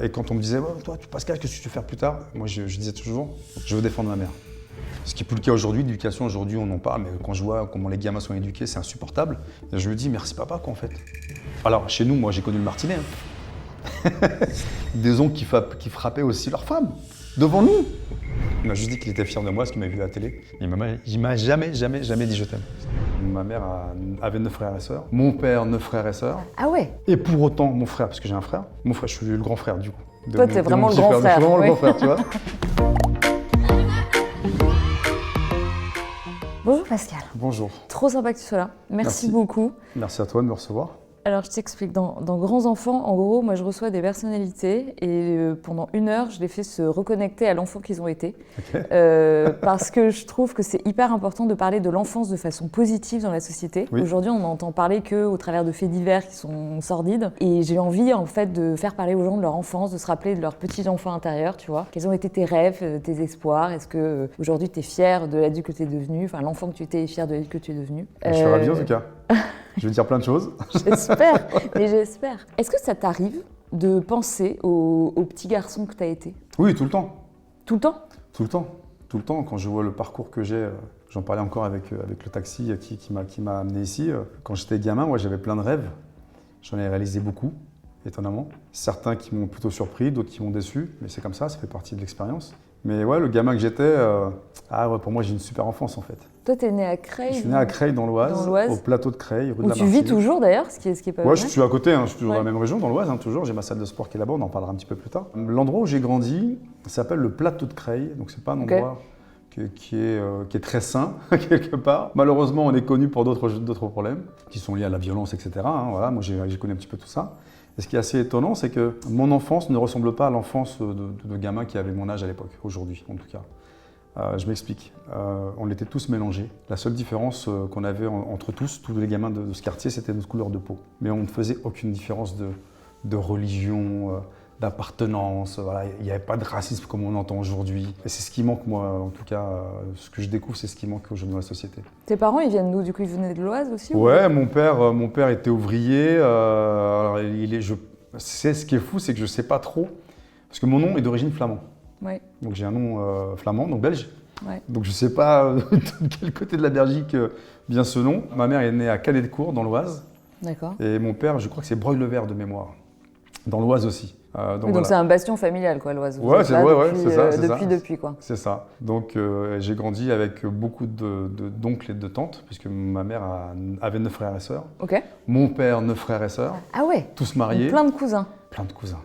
Et quand on me disait, oh, toi, Pascal, qu'est-ce que tu veux faire plus tard? Moi, je disais toujours, je veux défendre ma mère. Ce qui n'est plus le cas aujourd'hui, l'éducation, aujourd'hui, on en parle, mais quand je vois comment les gamins sont éduqués, c'est insupportable. Et je me dis, merci papa, quoi, en fait. Alors, chez nous, moi, j'ai connu le martinet. Hein. Des oncles qui frappaient aussi leurs femmes, devant nous. Il m'a juste dit qu'il était fier de moi, ce qu'il m'a vu à la télé. Il m'a jamais dit je t'aime. Ma mère avait 9 frères et sœurs. Mon père, 9 frères et sœurs. Ah ouais? Et pour autant, mon frère, parce que j'ai un frère, mon frère, je suis le grand frère du coup. Toi, t'es vraiment le grand frère. Je suis vraiment le grand frère, tu vois. Bonjour Pascal. Bonjour. Trop sympa que tu sois là. Merci beaucoup. Merci à toi de me recevoir. Alors je t'explique, dans Grands Enfants, en gros, moi je reçois des personnalités et pendant 1 heure, je les fais se reconnecter à l'enfant qu'ils ont été. Okay. Parce que je trouve que c'est hyper important de parler de l'enfance de façon positive dans la société. Oui. Aujourd'hui, on n'entend parler qu'au travers de faits divers qui sont sordides. Et j'ai envie en fait de faire parler aux gens de leur enfance, de se rappeler de leurs petits enfants intérieurs, tu vois. Quels ont été tes rêves, tes espoirs? Est-ce que aujourd'hui tu es fier de l'adulte que tu es devenu, enfin l'enfant que tu étais est fier de l'adulte que tu es devenu? Je suis ravi en tout cas. Je vais dire plein de choses. J'espère, mais j'espère. Est-ce que ça t'arrive de penser au petit garçon que tu as été? Oui, tout le temps. Tout le temps? Tout le temps. Tout le temps. Quand je vois le parcours que j'ai, j'en parlais encore avec le taxi qui m'a amené ici. Quand j'étais gamin, moi j'avais plein de rêves. J'en ai réalisé beaucoup, étonnamment. Certains qui m'ont plutôt surpris, d'autres qui m'ont déçu. Mais c'est comme ça fait partie de l'expérience. Mais ouais, le gamin que j'étais, pour moi j'ai une super enfance en fait. Toi, t'es né à Creil? Je suis né à Creil dans l'Oise, au plateau de Creil, rue de la Martinique. Où tu vis toujours d'ailleurs, ce qui est pas mal. Ouais, je suis à côté, je suis toujours dans la même région, dans l'Oise, toujours. J'ai ma salle de sport qui est là-bas, on en parlera un petit peu plus tard. L'endroit où j'ai grandi s'appelle le plateau de Creil, donc c'est pas un endroit qui est très sain, quelque part. Malheureusement, on est connu pour d'autres problèmes qui sont liés à la violence, etc. Voilà, moi j'ai connu un petit peu tout ça. Et ce qui est assez étonnant, c'est que mon enfance ne ressemble pas à l'enfance de gamins qui avaient mon âge à l'époque, aujourd'hui en tout cas. Je m'explique. On était tous mélangés. La seule différence qu'on avait entre tous les gamins de ce quartier, c'était notre couleur de peau. Mais on ne faisait aucune différence de religion, d'appartenance. Voilà. Il n'y avait pas de racisme comme on entend aujourd'hui. Et c'est ce qui manque, moi, en tout cas, ce que je découvre, c'est ce qui manque aujourd'hui dans la société. Tes parents, ils viennent d'où? Du coup, ils venaient de l'Oise aussi? Ouais, mon père était ouvrier. Alors, c'est ce qui est fou, c'est que je ne sais pas trop, parce que mon nom est d'origine flamand. Ouais. Donc j'ai un nom flamand, donc belge. Ouais. Donc je ne sais pas de quel côté de la Belgique vient ce nom. Ma mère est née à Canet-de-Cour, dans l'Oise. D'accord. Et mon père, je crois que c'est Breuil-le-Vert de mémoire, dans l'Oise aussi. Donc voilà. C'est un bastion familial, quoi, l'Oise. Ouais, c'est ça. Depuis, quoi. C'est ça. Donc j'ai grandi avec beaucoup d'oncles et de tantes, puisque ma mère avait 9 frères et sœurs. Ok. Mon père, 9 frères et sœurs. Ah ouais. Tous mariés. Donc plein de cousins. Plein de cousins.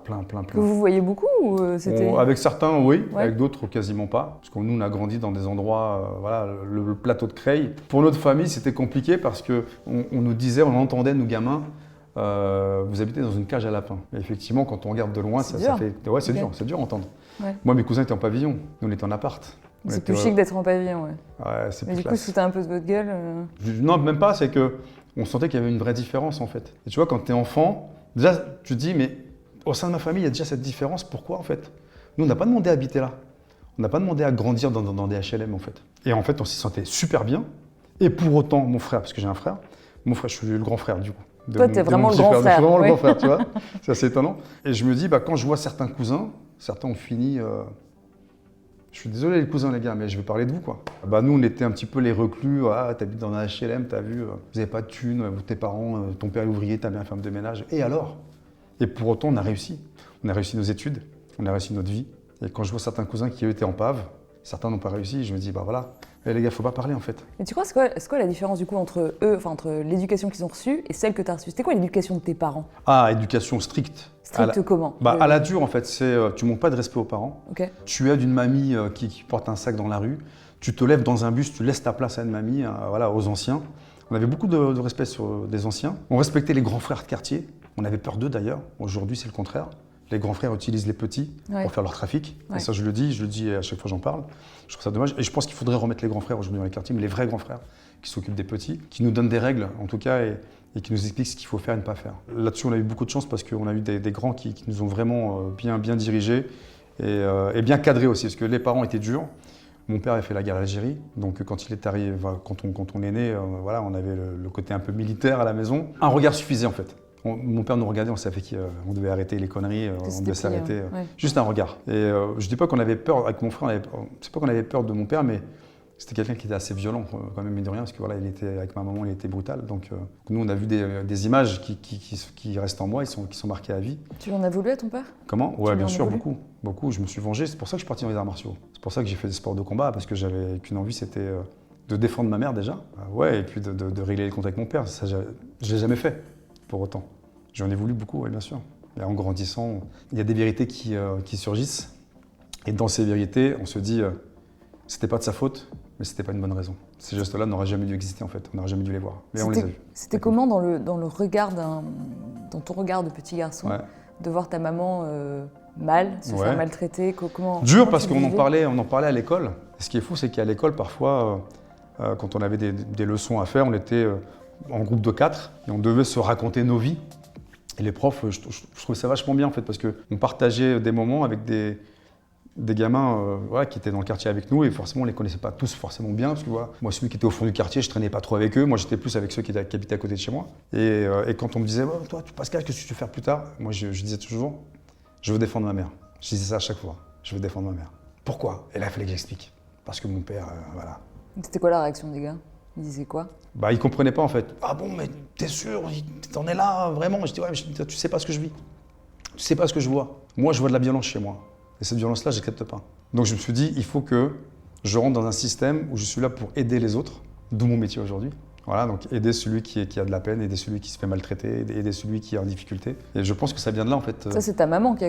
Plein. Que vous voyez beaucoup ou c'était... Avec certains, oui. Ouais. Avec d'autres, quasiment pas. Parce que nous, on a grandi dans des endroits, le plateau de Creil. Pour notre famille, c'était compliqué parce qu'on nous disait, on entendait, nous gamins, vous habitez dans une cage à lapins. Et effectivement, quand on regarde de loin, ça fait... Ouais, c'est dur à entendre. Ouais. Moi, mes cousins étaient en pavillon. Nous, on était en appart. C'est plus chic d'être en pavillon, ouais. C'est mais plus du coup, c'était un peu de votre gueule Non, même pas. C'est qu'on sentait qu'il y avait une vraie différence, en fait. Et tu vois, quand t'es enfant, déjà, tu te dis, mais... Au sein de ma famille, il y a déjà cette différence. Pourquoi, en fait? Nous, on n'a pas demandé à habiter là. On n'a pas demandé à grandir dans des HLM, en fait. Et en fait, on s'y sentait super bien. Et pour autant, mon frère, parce que j'ai un frère, je suis le grand frère, du coup. Toi, t'es vraiment le grand frère. Je suis vraiment le grand frère, tu vois. C'est assez étonnant. Et je me dis, quand je vois certains cousins, certains ont fini... Je suis désolé, les cousins, les gars, mais je vais parler de vous, quoi. Nous, on était un petit peu les reclus. Ah, t'habites dans un HLM, t'as vu, vous n'avez pas de thunes, tes parents, ton père est ouvrier, ta mère est femme de ménage. Et alors? Et pour autant, on a réussi. On a réussi nos études, on a réussi notre vie. Et quand je vois certains cousins qui étaient en PAV, certains n'ont pas réussi, je me dis, voilà, les gars, il ne faut pas parler en fait. Et tu crois, c'est quoi la différence du coup entre eux, entre l'éducation qu'ils ont reçue et celle que tu as reçue? C'était quoi l'éducation de tes parents? Éducation stricte. Stricte comment? À la dure en fait, tu manques pas de respect aux parents. Okay. Tu aides une mamie qui porte un sac dans la rue, tu te lèves dans un bus, tu laisses ta place à une mamie, aux anciens. On avait beaucoup de respect sur des anciens. On respectait les grands frères de quartier. On avait peur d'eux d'ailleurs. Aujourd'hui, c'est le contraire. Les grands frères utilisent les petits pour faire leur trafic. Ouais. Et ça, je le dis à chaque fois j'en parle. Je trouve ça dommage. Et je pense qu'il faudrait remettre les grands frères aujourd'hui dans les quartiers, mais les vrais grands frères qui s'occupent des petits, qui nous donnent des règles, en tout cas, et qui nous expliquent ce qu'il faut faire et ne pas faire. Là-dessus, on a eu beaucoup de chance parce qu'on a eu des grands qui nous ont vraiment bien dirigés et bien cadrés aussi, parce que les parents étaient durs. Mon père a fait la guerre d'Algérie, donc quand il est arrivé, quand on est né, on avait le côté un peu militaire à la maison. Un regard suffisait en fait. Mon père nous regardait, on savait qu'on devait arrêter les conneries, on devait s'arrêter. Ouais. Juste un regard. Et je ne dis pas qu'on avait peur avec mon frère, c'est pas qu'on avait peur de mon père, mais c'était quelqu'un qui était assez violent quand même, mine de rien, parce que voilà, avec ma maman, il était brutal. Donc nous, on a vu des images qui restent en moi, qui sont marquées à vie. Tu en as voulu à ton père? Comment? Ouais, bien sûr, beaucoup. Je me suis vengé, c'est pour ça que je suis parti dans les arts martiaux. C'est pour ça que j'ai fait des sports de combat, parce que j'avais qu'une envie, c'était de défendre ma mère déjà. Ouais, et puis de régler les comptes avec mon père. Ça, je ne l'ai jamais fait, pour autant. J'en ai voulu beaucoup, oui, bien sûr. Et en grandissant, il y a des vérités qui surgissent. Et dans ces vérités, on se dit, c'était pas de sa faute, mais c'était pas une bonne raison. Ces gestes-là n'auraient jamais dû exister en fait, on n'aurait jamais dû les voir. Mais on les a vus. C'était comment dans le regard dans ton regard de petit garçon, de voir ta maman mal, se faire maltraiter, Dur parce qu'on en parlait à l'école. Ce qui est fou, c'est qu'à l'école, parfois, quand on avait des leçons à faire, on était en groupe de 4 et on devait se raconter nos vies. Et les profs, je trouvais ça vachement bien en fait, parce qu'on partageait des moments avec des gamins qui étaient dans le quartier avec nous et forcément on les connaissait pas tous forcément bien parce que voilà, moi celui qui était au fond du quartier je traînais pas trop avec eux, moi j'étais plus avec ceux qui habitaient à côté de chez moi et quand on me disait toi Pascal qu'est-ce que tu veux faire plus tard, moi je disais toujours je veux défendre ma mère, je disais ça à chaque fois, je veux défendre ma mère. Pourquoi? Et là il fallait que j'explique parce que mon père voilà. C'était quoi la réaction des gars? Ils disaient quoi? Ils comprenaient pas en fait. Ah bon mais t'es sûr, t'en es là vraiment? Je dis ouais mais tu sais pas ce que je vis, tu sais pas ce que je vois, moi je vois de la violence chez moi. Et cette violence-là, je n'accepte pas. Donc je me suis dit, il faut que je rentre dans un système où je suis là pour aider les autres, d'où mon métier aujourd'hui. Voilà, donc aider celui qui a de la peine, aider celui qui se fait maltraiter, aider celui qui est en difficulté. Et je pense que ça vient de là en fait. Ça, c'est ta maman qui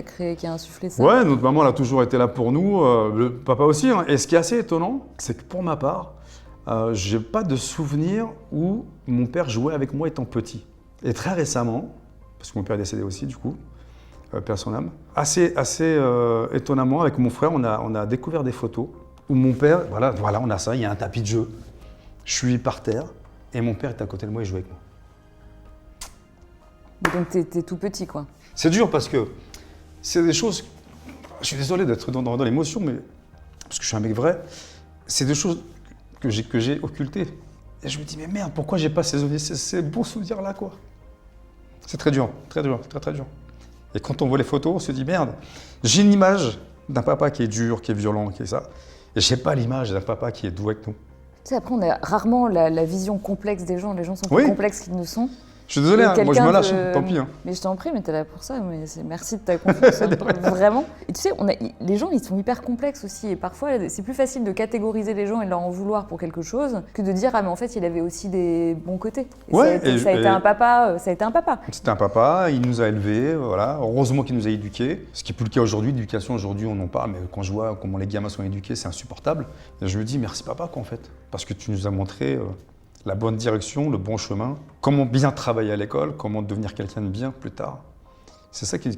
a insufflé ça? Ouais, notre maman elle a toujours été là pour nous, le papa aussi. Hein. Et ce qui est assez étonnant, c'est que pour ma part, je n'ai pas de souvenir où mon père jouait avec moi étant petit. Et très récemment, parce que mon père est décédé aussi du coup, père son âme. Assez étonnamment, avec mon frère, on a découvert des photos où mon père, voilà, on a ça, il y a un tapis de jeu. Je suis par terre et mon père est à côté de moi et joue avec moi. Donc t'es tout petit quoi. C'est dur parce que c'est des choses, je suis désolé d'être dans l'émotion, mais parce que je suis un mec vrai, c'est des choses que j'ai occultées. Et je me dis mais merde, pourquoi j'ai pas ces bons souvenirs là quoi. C'est très dur, très dur. Et quand on voit les photos, on se dit merde, j'ai une image d'un papa qui est dur, qui est violent, qui est ça. Et je n'ai pas l'image d'un papa qui est doux avec nous. Tu sais, après, on a rarement la vision complexe des gens. Les gens sont plus complexes qu'ils nous sont. Je suis désolé, moi je me lâche, tant pis. Hein. Mais je t'en prie, mais t'es là pour ça. Mais merci de ta confiance, vraiment. Et tu sais, les gens, ils sont hyper complexes aussi. Et parfois, c'est plus facile de catégoriser les gens et de leur en vouloir pour quelque chose que de dire ah mais en fait, il avait aussi des bons côtés. Et ça a été un papa. C'était un papa. Il nous a élevés, voilà. Heureusement qu'il nous a éduqués. Ce qui n'est plus le cas aujourd'hui. L'éducation aujourd'hui, on en parle, mais quand je vois comment les gamins sont éduqués, c'est insupportable. Et je me dis merci papa quoi en fait, parce que tu nous as montré. La bonne direction, le bon chemin, comment bien travailler à l'école, comment devenir quelqu'un de bien plus tard. C'est ça qui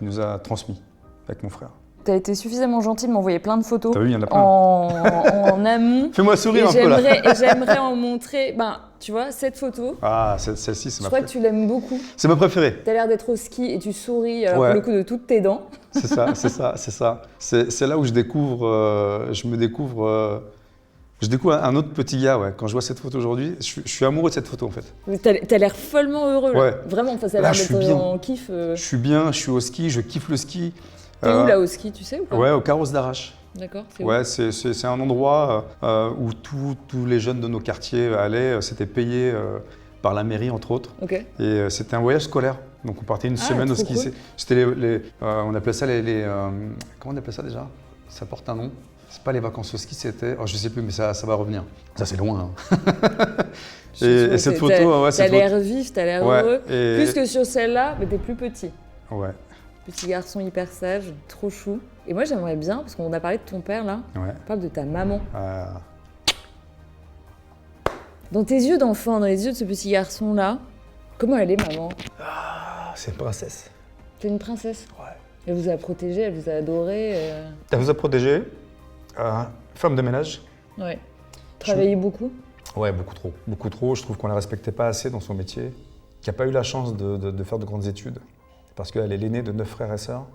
nous a transmis avec mon frère. Tu as été suffisamment gentil de m'envoyer plein de photos. T'as vu, il y en a plein. En amont. Fais-moi sourire un peu là. Et j'aimerais en montrer, tu vois, cette photo. Ah, celle-ci, c'est ma préférée. Je crois que tu l'aimes beaucoup. C'est ma préférée. Tu as l'air d'être au ski et tu souris pour le coup de toutes tes dents. C'est ça. C'est là où je me découvre un autre petit gars, ouais. Quand je vois cette photo aujourd'hui, je suis amoureux de cette photo en fait. T'as l'air follement heureux là. Ouais. Vraiment, ça a l'air d'être en kiff. Je suis bien, je suis au ski, je kiffe le ski. T'es où là au ski, tu sais ou pas? Ouais, au Carrosse d'Arrache. D'accord, c'est ouais, c'est un endroit où tous les jeunes de nos quartiers allaient, c'était payé par la mairie entre autres. Okay. Et c'était un voyage scolaire. Donc on partait une semaine au ski. Cool. C'était on appelait ça comment on appelait ça déjà? Ça porte un nom. C'est pas les vacances au ski, c'était. Oh, je sais plus, mais ça va revenir. Ça, c'est loin. Hein. et cette photo, t'as l'air vif, t'as l'air heureux. Plus que sur celle-là, mais t'es plus petit. Ouais. Petit garçon hyper sage, trop chou. Et moi, j'aimerais bien, parce qu'on a parlé de ton père là, on parle de ta maman. Dans tes yeux d'enfant, dans les yeux de ce petit garçon là, comment elle est, maman? C'est une princesse. C'est une princesse? Ouais. Elle vous a protégé, elle vous a adoré. Elle vous a protégé. Femme de ménage. Ouais. Travaillait beaucoup? Ouais, beaucoup trop. Beaucoup trop. Je trouve qu'on ne la respectait pas assez dans son métier. Qui n'a pas eu la chance de faire de grandes études. Parce qu'elle est l'aînée de 9 frères et sœurs.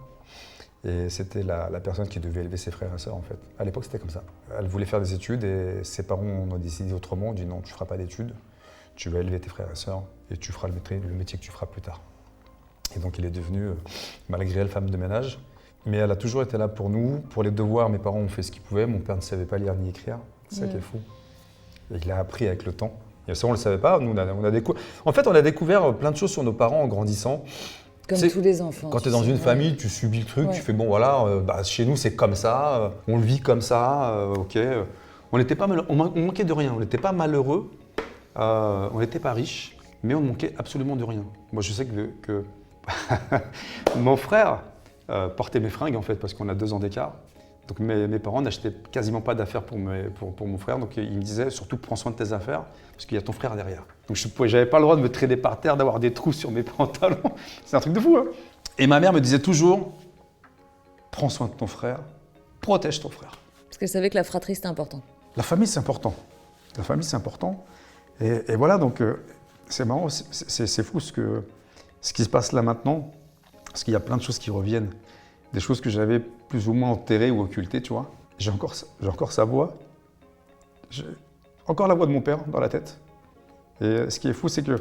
Et c'était la personne qui devait élever ses frères et sœurs en fait. À l'époque, c'était comme ça. Elle voulait faire des études et ses parents ont décidé autrement. On dit non, tu ne feras pas d'études. tu vas élever tes frères et sœurs et tu feras le métier que tu feras plus tard. Et donc, elle est devenue, malgré elle, femme de ménage. Mais elle a toujours été là pour nous. Pour les devoirs, mes parents ont fait ce qu'ils pouvaient. Mon père ne savait pas lire ni écrire. C'est ça qui est fou. Et il a appris avec le temps. Et ça, on ne le savait pas. Nous, En fait, on a découvert plein de choses sur nos parents en grandissant. Comme tous les enfants. Quand tu es dans une famille, tu subis le truc, tu fais bon voilà, chez nous c'est comme ça, on le vit comme ça, ok. On n'était pas on manquait de rien, on n'était pas malheureux, on n'était pas riche, mais on manquait absolument de rien. Moi je sais que mon frère portait mes fringues en fait parce qu'on a 2 ans d'écart. Donc mes parents n'achetaient quasiment pas d'affaires pour mon frère, donc ils me disaient surtout prends soin de tes affaires parce qu'il y a ton frère derrière. Donc j'avais pas le droit de me traîner par terre, d'avoir des trous sur mes pantalons, c'est un truc de fou. Hein. Et ma mère me disait toujours prends soin de ton frère, protège ton frère. Parce qu'elle savait que la fratrie c'était important. La famille c'est important, la famille c'est important. Et voilà donc c'est marrant, c'est fou ce qui se passe là maintenant, parce qu'il y a plein de choses qui reviennent. Des choses que j'avais plus ou moins enterrées ou occultées, tu vois. J'ai encore sa voix. J'ai encore la voix de mon père dans la tête. Et ce qui est fou, c'est que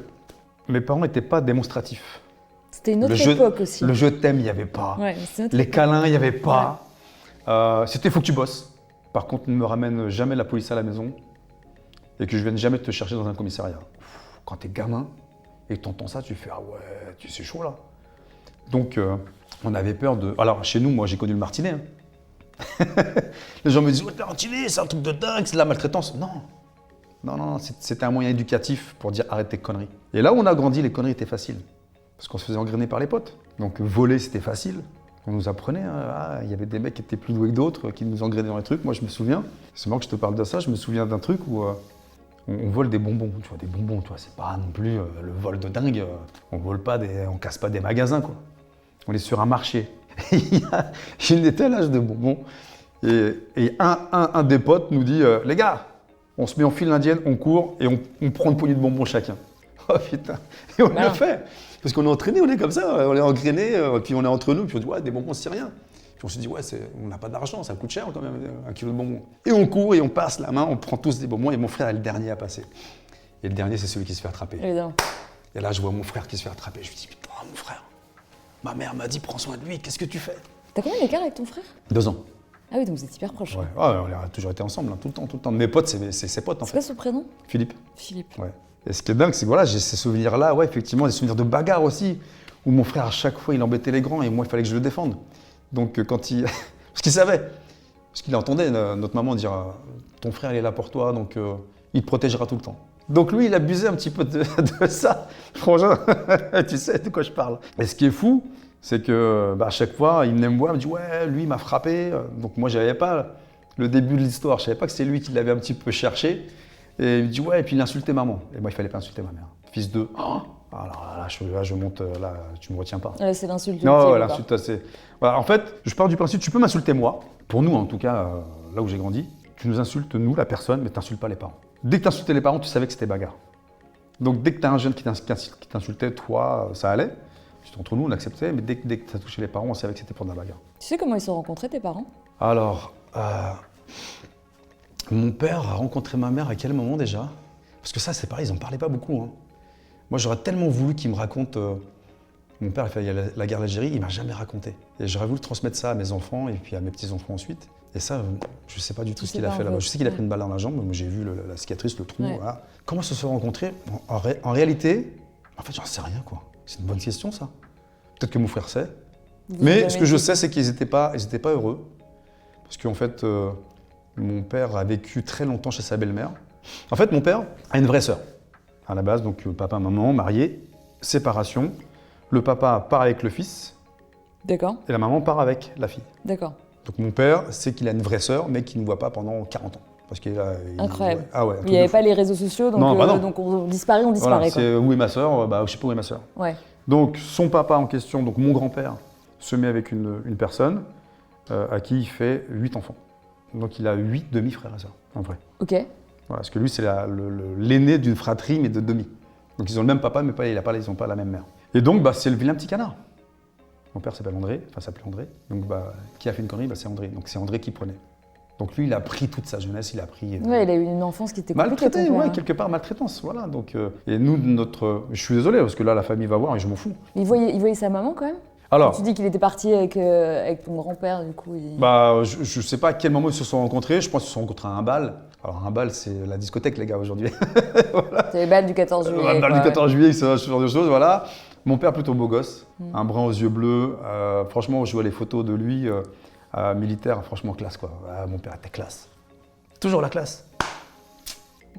mes parents n'étaient pas démonstratifs. C'était une autre époque aussi. Le je t'aime, il n'y avait pas. Ouais, les câlins, il n'y avait pas. Ouais. C'était faut que tu bosses. Par contre, ne me ramène jamais la police à la maison et que je vienne jamais te chercher dans un commissariat. Quand t'es gamin et que t'entends ça, tu fais ah ouais, c'est chaud là. Donc, on avait peur de... Alors, chez nous, moi, j'ai connu le martinet. Hein. Les gens me disent « Ouais, le martinet, c'est un truc de dingue, c'est de la maltraitance. » Non, c'était un moyen éducatif pour dire « Arrête tes conneries. » Et là où on a grandi, les conneries étaient faciles. Parce qu'on se faisait engrainer par les potes. Donc, voler, c'était facile. On nous apprenait, il y avait des mecs qui étaient plus doués que d'autres, qui nous engrainaient dans les trucs. Moi, je me souviens, c'est marrant que je te parle de ça, je me souviens d'un truc où on vole des bonbons. Tu vois, des bonbons, tu vois, c'est pas non plus le vol de dingue. On casse pas des magasins, quoi. On est sur un marché. Il y a une étalage de bonbons. Et un des potes nous dit les gars, on se met en file indienne, on court et on prend une poignée de bonbons chacun. Oh putain. Et on le fait. Parce qu'on est entraîné, on est comme ça. On est engrainé, puis on est entre nous, puis on dit ouais, des bonbons, c'est rien. Puis on se dit ouais, on n'a pas d'argent, ça coûte cher quand même, 1 kilo de bonbons. Et on court et on passe la main, on prend tous des bonbons et mon frère est le dernier à passer. Et le dernier, c'est celui qui se fait attraper. Et là, je vois mon frère qui se fait attraper. Je me dis putain, mon frère. Ma mère m'a dit prends soin de lui, qu'est-ce que tu fais? T'as combien d'écart avec ton frère? 2 ans. Ah oui, donc vous êtes hyper proches. Ouais. Ah, on a toujours été ensemble, hein, tout le temps. Mes potes, c'est ses potes en fait. C'est quoi son prénom? Philippe. Philippe. Ouais. Et ce qui est dingue, c'est que voilà, j'ai ces souvenirs-là, ouais, effectivement, des souvenirs de bagarre aussi, où mon frère, à chaque fois, il embêtait les grands et moi, il fallait que je le défende. Donc quand il... Parce qu'il savait, parce qu'il entendait notre maman dire ton frère, il est là pour toi, donc il te protégera tout le temps. Donc lui, il abusait un petit peu de ça. Franchement, tu sais de quoi je parle. Et ce qui est fou, c'est que à chaque fois, il venait me voir, il me dit ouais, lui, il m'a frappé. Donc moi, je n'avais pas le début de l'histoire, je savais pas que c'est lui qui l'avait un petit peu cherché. Et il me dit ouais, et puis il insultait maman. Et moi, il fallait pas insulter ma mère. Fils de... Oh alors là, je monte, là, tu me retiens pas. C'est l'insulte. Non, l'insulte, c'est... Voilà, en fait, je pars du principe, tu peux m'insulter moi. Pour nous, en tout cas, là où j'ai grandi, tu nous insultes, nous, la personne, mais tu n'insultes pas les parents. Dès que tu insultais les parents, tu savais que c'était bagarre. Donc dès que tu as un jeune qui t'insultait, toi, ça allait. Entre nous, on acceptait, mais dès que ça touchait les parents, on savait que c'était pour de la bagarre. Tu sais comment ils se sont rencontrés, tes parents? Alors, mon père a rencontré ma mère à quel moment déjà? Parce que ça, c'est pareil, ils n'en parlaient pas beaucoup. Hein. Moi, j'aurais tellement voulu qu'il me raconte... Mon père a fait la guerre d'Algérie, il ne m'a jamais raconté. Et j'aurais voulu transmettre ça à mes enfants et puis à mes petits-enfants ensuite. Et ça, je ne sais pas du tout ce qu'il a fait là-bas. Je sais qu'il a pris une balle dans la jambe, mais j'ai vu la cicatrice, le trou. Ouais. Voilà. Comment ils se sont rencontrés? En réalité, en fait, j'en sais rien, quoi. C'est une bonne question, ça. Peut-être que mon frère sait. Mais ce que je sais, c'est qu'ils n'étaient pas heureux. Parce qu'en fait, mon père a vécu très longtemps chez sa belle-mère. En fait, mon père a une vraie sœur. À la base, donc papa, maman, mariés, séparation. Le papa part avec le fils. D'accord. Et la maman part avec la fille. D'accord. Donc mon père sait qu'il a une vraie sœur, mais qu'il ne voit pas pendant 40 ans. Parce qu'il a, incroyable. Ah ouais, il n'y avait pas les réseaux sociaux, donc, non. Donc on disparaît, Voilà, quoi. Où est ma sœur? Je ne sais pas où est ma sœur. Ouais. Donc son papa en question, donc mon grand-père, se met avec une personne à qui il fait 8 enfants. Donc il a 8 demi-frères et sœurs, en vrai. Ok. Voilà, parce que lui, c'est l'aîné d'une fratrie, mais de demi. Donc ils ont le même papa, mais ils n'ont pas la même mère. Et donc, c'est le vilain petit canard. Mon père s'appelait André. Donc, qui a fait une connerie? C'est André. Donc, c'est André qui prenait. Donc lui, il a pris toute sa jeunesse, il a pris... Ouais, il a eu une enfance qui était compliquée. Maltraité, ouais, quelque part maltraitance, voilà. Donc, et nous, je suis désolé, parce que là, la famille va voir et je m'en fous. Il voyait sa maman quand même? Alors, tu dis qu'il était parti avec ton grand-père, du coup. Je sais pas à quel moment ils se sont rencontrés, je pense qu'ils se sont rencontrés à un bal. Alors un bal, c'est la discothèque, les gars, aujourd'hui. Voilà. C'est les balles du 14 juillet. Le bal du 14 juillet, ce genre de choses, voilà. Mon père, plutôt beau gosse, un brun aux yeux bleus. Franchement, je vois les photos de lui, militaire, franchement classe, quoi. Mon père était classe. Toujours la classe.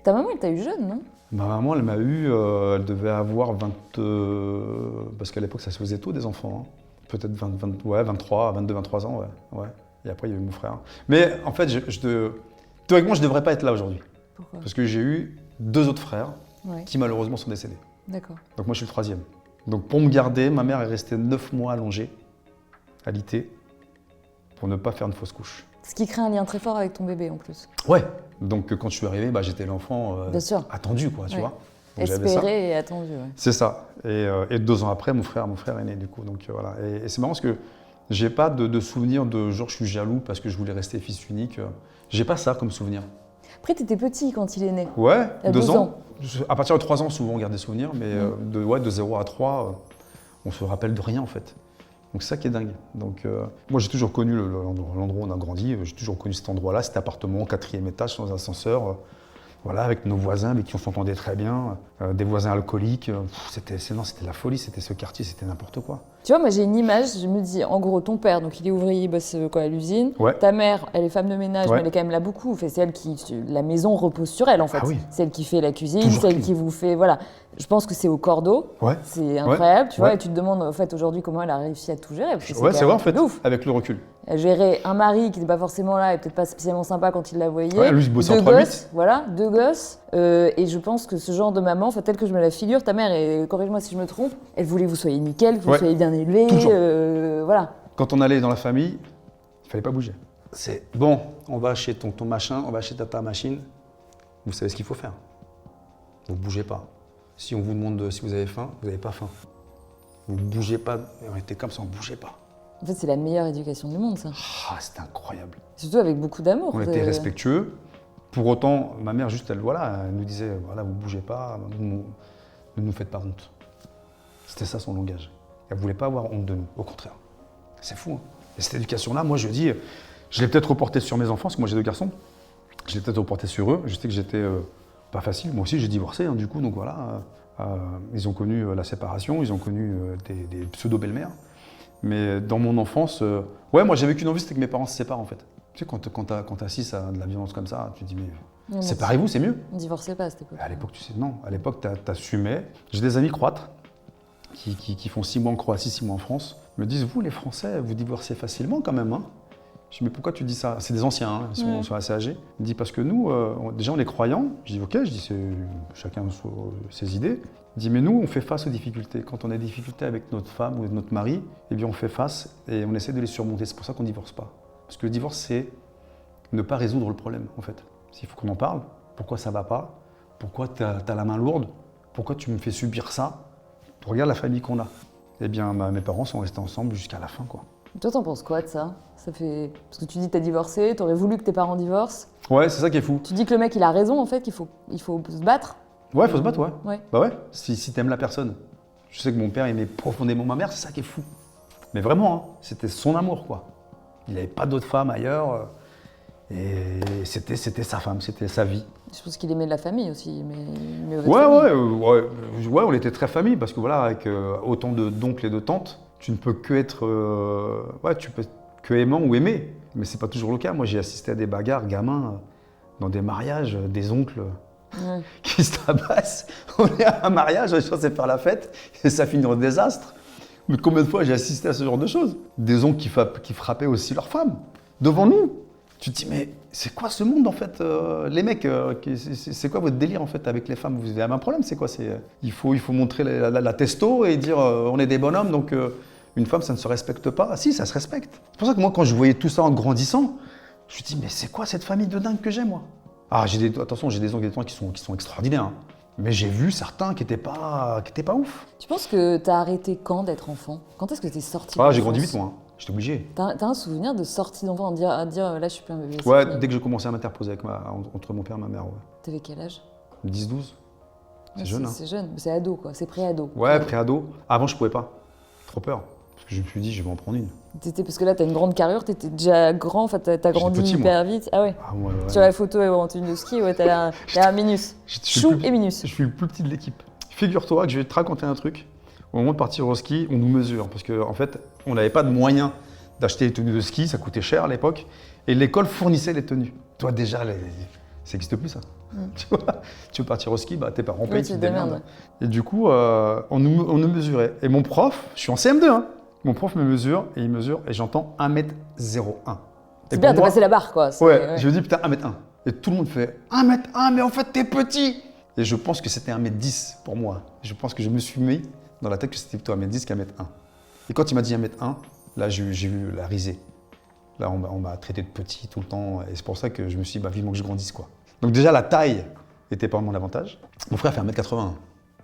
Ta maman, elle t'a eu jeune, non? Ma maman, elle m'a eu, elle devait avoir 20... parce qu'à l'époque, ça se faisait tôt, des enfants. Hein. Peut-être 23, 22, 23 ans, ouais. Et après, il y a eu mon frère. Mais en fait, théoriquement, je ne devrais pas être là aujourd'hui. Pourquoi? Parce que j'ai eu 2 autres frères qui, malheureusement, sont décédés. D'accord. Donc moi, je suis le 3e. Donc pour me garder, ma mère est restée 9 mois allongée, alitée, pour ne pas faire une fausse couche. Ce qui crée un lien très fort avec ton bébé, en plus. Ouais. Donc quand je suis arrivé, j'étais l'enfant attendu, quoi, tu vois. Donc, espéré et attendu, ouais. C'est ça. Et 2 ans après, mon frère est né, du coup. Donc voilà. Et c'est marrant parce que j'ai pas de souvenir de genre je suis jaloux parce que je voulais rester fils unique. J'ai pas ça comme souvenir. Après, t'étais petit quand il est né. Ouais, il y a 2 ans. À partir de 3 ans, souvent, on garde des souvenirs, mais de 0 à 3, on se rappelle de rien, en fait. Donc c'est ça qui est dingue. Donc moi, j'ai toujours connu l'endroit où on a grandi, j'ai toujours connu cet endroit-là, cet appartement, 4e étage, sans ascenseur, voilà, avec nos voisins avec qui on s'entendait très bien, des voisins alcooliques. C'était la folie, c'était ce quartier, c'était n'importe quoi. Tu vois, moi j'ai une image, je me dis, en gros, ton père, donc il est ouvrier, il bosse à l'usine. Ouais. Ta mère, elle est femme de ménage, mais elle est quand même là beaucoup. C'est elle qui, la maison repose sur elle en fait. Ah oui. C'est elle qui fait la cuisine, Toujours c'est elle clean. qui vous fait, voilà. Je pense que c'est au cordeau. Ouais. C'est incroyable, tu vois. Et tu te demandes en fait aujourd'hui comment elle a réussi à tout gérer. Parce que c'est vrai en fait, ouf. avec le recul. Elle gérait un mari qui n'était pas forcément là et peut-être pas spécialement sympa quand il la voyait. Ouais, lui, il bossait en 2 3-8. gosses, voilà, 2 gosses. Et je pense que ce genre de maman, en fait, telle que je me la figure, ta mère, et corrige-moi si je me trompe, elle voulait que vous soyez nickel, que vous soyez bien élevés. Voilà. Quand on allait dans la famille, il fallait pas bouger. C'est bon, on va chez ton machin, on va chez ta machine. Vous savez ce qu'il faut faire. Vous ne bougez pas. Si on vous demande si vous avez faim, vous n'avez pas faim. Vous ne bougez pas. On était comme ça, on ne bougeait pas. En fait, c'est la meilleure éducation du monde, ça. Ah, c'était incroyable. Surtout avec beaucoup d'amour. On était respectueux. Pour autant, ma mère, juste, elle nous disait, voilà, vous ne bougez pas, ne nous faites pas honte. C'était ça son langage. Elle ne voulait pas avoir honte de nous, au contraire. C'est fou, hein. Et cette éducation-là, moi, je dis, je l'ai peut-être reportée sur mes enfants, parce que moi, j'ai 2 garçons. Je l'ai peut-être reportée sur eux. Je sais que j'étais pas facile. Moi aussi, j'ai divorcé, hein, du coup, donc voilà. Ils ont connu la séparation, ils ont connu des pseudo-belles-mères. Mais dans mon enfance, moi, j'avais qu'une envie, c'était que mes parents se séparent, en fait. Tu sais, quand t'assistes à de la violence comme ça, tu te dis, mais séparez-vous, c'est mieux. On divorçait pas à cette époque. À l'époque, tu sais, non. À l'époque, t'assumais. J'ai des amis croates qui font 6 mois en Croatie, 6 mois en France. Ils me disent, vous, les Français, vous divorcez facilement quand même, hein. Je dis, mais pourquoi tu dis ça? C'est des anciens, hein, ils sont assez âgés. Il me dit, parce que nous, déjà, on est croyants. Je dis, ok, chacun ses idées. Il dit, mais nous, on fait face aux difficultés. Quand on a des difficultés avec notre femme ou notre mari, eh bien, on fait face et on essaie de les surmonter. C'est pour ça qu'on ne divorce pas. Parce que le divorce, c'est ne pas résoudre le problème, en fait. Il faut qu'on en parle. Pourquoi ça ne va pas? Pourquoi tu as la main lourde? Pourquoi tu me fais subir ça? Regarde la famille qu'on a. Eh bien, mes parents sont restés ensemble jusqu'à la fin, quoi. Toi, t'en penses quoi de ça? Ça fait... Parce que tu dis que t'as divorcé, t'aurais voulu que tes parents divorcent. Ouais, c'est ça qui est fou. Tu dis que le mec, il a raison, en fait, qu'il faut se battre. Ouais, il faut se battre, ouais. Bah ouais, si t'aimes la personne. Je sais que mon père aimait profondément ma mère, c'est ça qui est fou. Mais vraiment, hein, c'était son amour, quoi. Il n'avait pas d'autre femme ailleurs. Et c'était sa femme, c'était sa vie. Je pense qu'il aimait la famille aussi, mais ouais, on était très famille, parce que voilà, avec autant d'oncles et de tantes, tu ne peux que être tu peux que aimant ou aimer. Mais c'est pas toujours le cas. Moi, j'ai assisté à des bagarres gamins dans des mariages, des oncles qui se tabassent. On est à un mariage, on est censé faire la fête, et ça finit en désastre. Mais combien de fois j'ai assisté à ce genre de choses? Des oncles qui frappaient aussi leurs femmes, devant nous. Tu te dis, mais c'est quoi ce monde en fait? Les mecs, c'est quoi votre délire en fait avec les femmes? Vous avez un problème, c'est quoi? Il faut montrer la testo et dire on est des bonhommes, donc une femme ça ne se respecte pas. Ah, si, ça se respecte. C'est pour ça que moi quand je voyais tout ça en grandissant, je me dis, mais c'est quoi cette famille de dingue que j'ai moi? Ah, attention, j'ai des oncles et des tantes qui sont extraordinaires. Hein. Mais j'ai vu certains qui étaient pas ouf. Tu penses que t'as arrêté quand d'être enfant? Quand est-ce que t'es sorti? Ah, j'ai grandi vite moi. J'étais obligé. T'as un souvenir de sortie d'enfant, à dire là je suis plus un bébé? Ouais, dès que j'ai commencé à m'interposer entre mon père et ma mère. Ouais. T'avais quel âge? 10-12. C'est jeune. Hein. C'est jeune, c'est ado quoi, c'est pré-ado. Ouais, pré-ado. Avant, je pouvais pas. Trop peur. Parce que je me suis dit, je vais en prendre une. Parce que là, t'as une grande carrure, t'étais déjà grand, enfin t'as grandi petit, hyper vite. Ah ouais. Ouais. Sur la photo en tenue de ski, ouais, t'as l'air minus. Chou et minus. Je suis le plus petit de l'équipe. Figure-toi que je vais te raconter un truc. Au moment de partir au ski, on nous mesure. Parce qu'en fait, on n'avait pas de moyens d'acheter les tenues de ski, ça coûtait cher à l'époque. Et l'école fournissait les tenues. Toi, déjà, ça n'existe plus, ça. Tu vois, tu veux partir au ski, bah, tes parents payent, tu te démerdes. Et du coup, on nous mesurait. Et mon prof, je suis en CM2, hein, mon prof me mesure, et j'entends 1m01. C'est bien, t'as passé la barre, quoi. Ouais, je me dis, putain, 1m1. Et tout le monde fait 1m1, mais en fait, t'es petit. Et je pense que c'était 1m10 pour moi. Je pense que je me suis mis dans la tête que c'était plutôt 1m10 qu'1m1. Et quand il m'a dit 1m1, là, j'ai vu la risée. Là, on m'a traité de petit tout le temps. Et c'est pour ça que je me suis dit, bah, vivement que je grandisse, quoi. Donc déjà, la taille n'était pas mon avantage. Mon frère fait 1m80.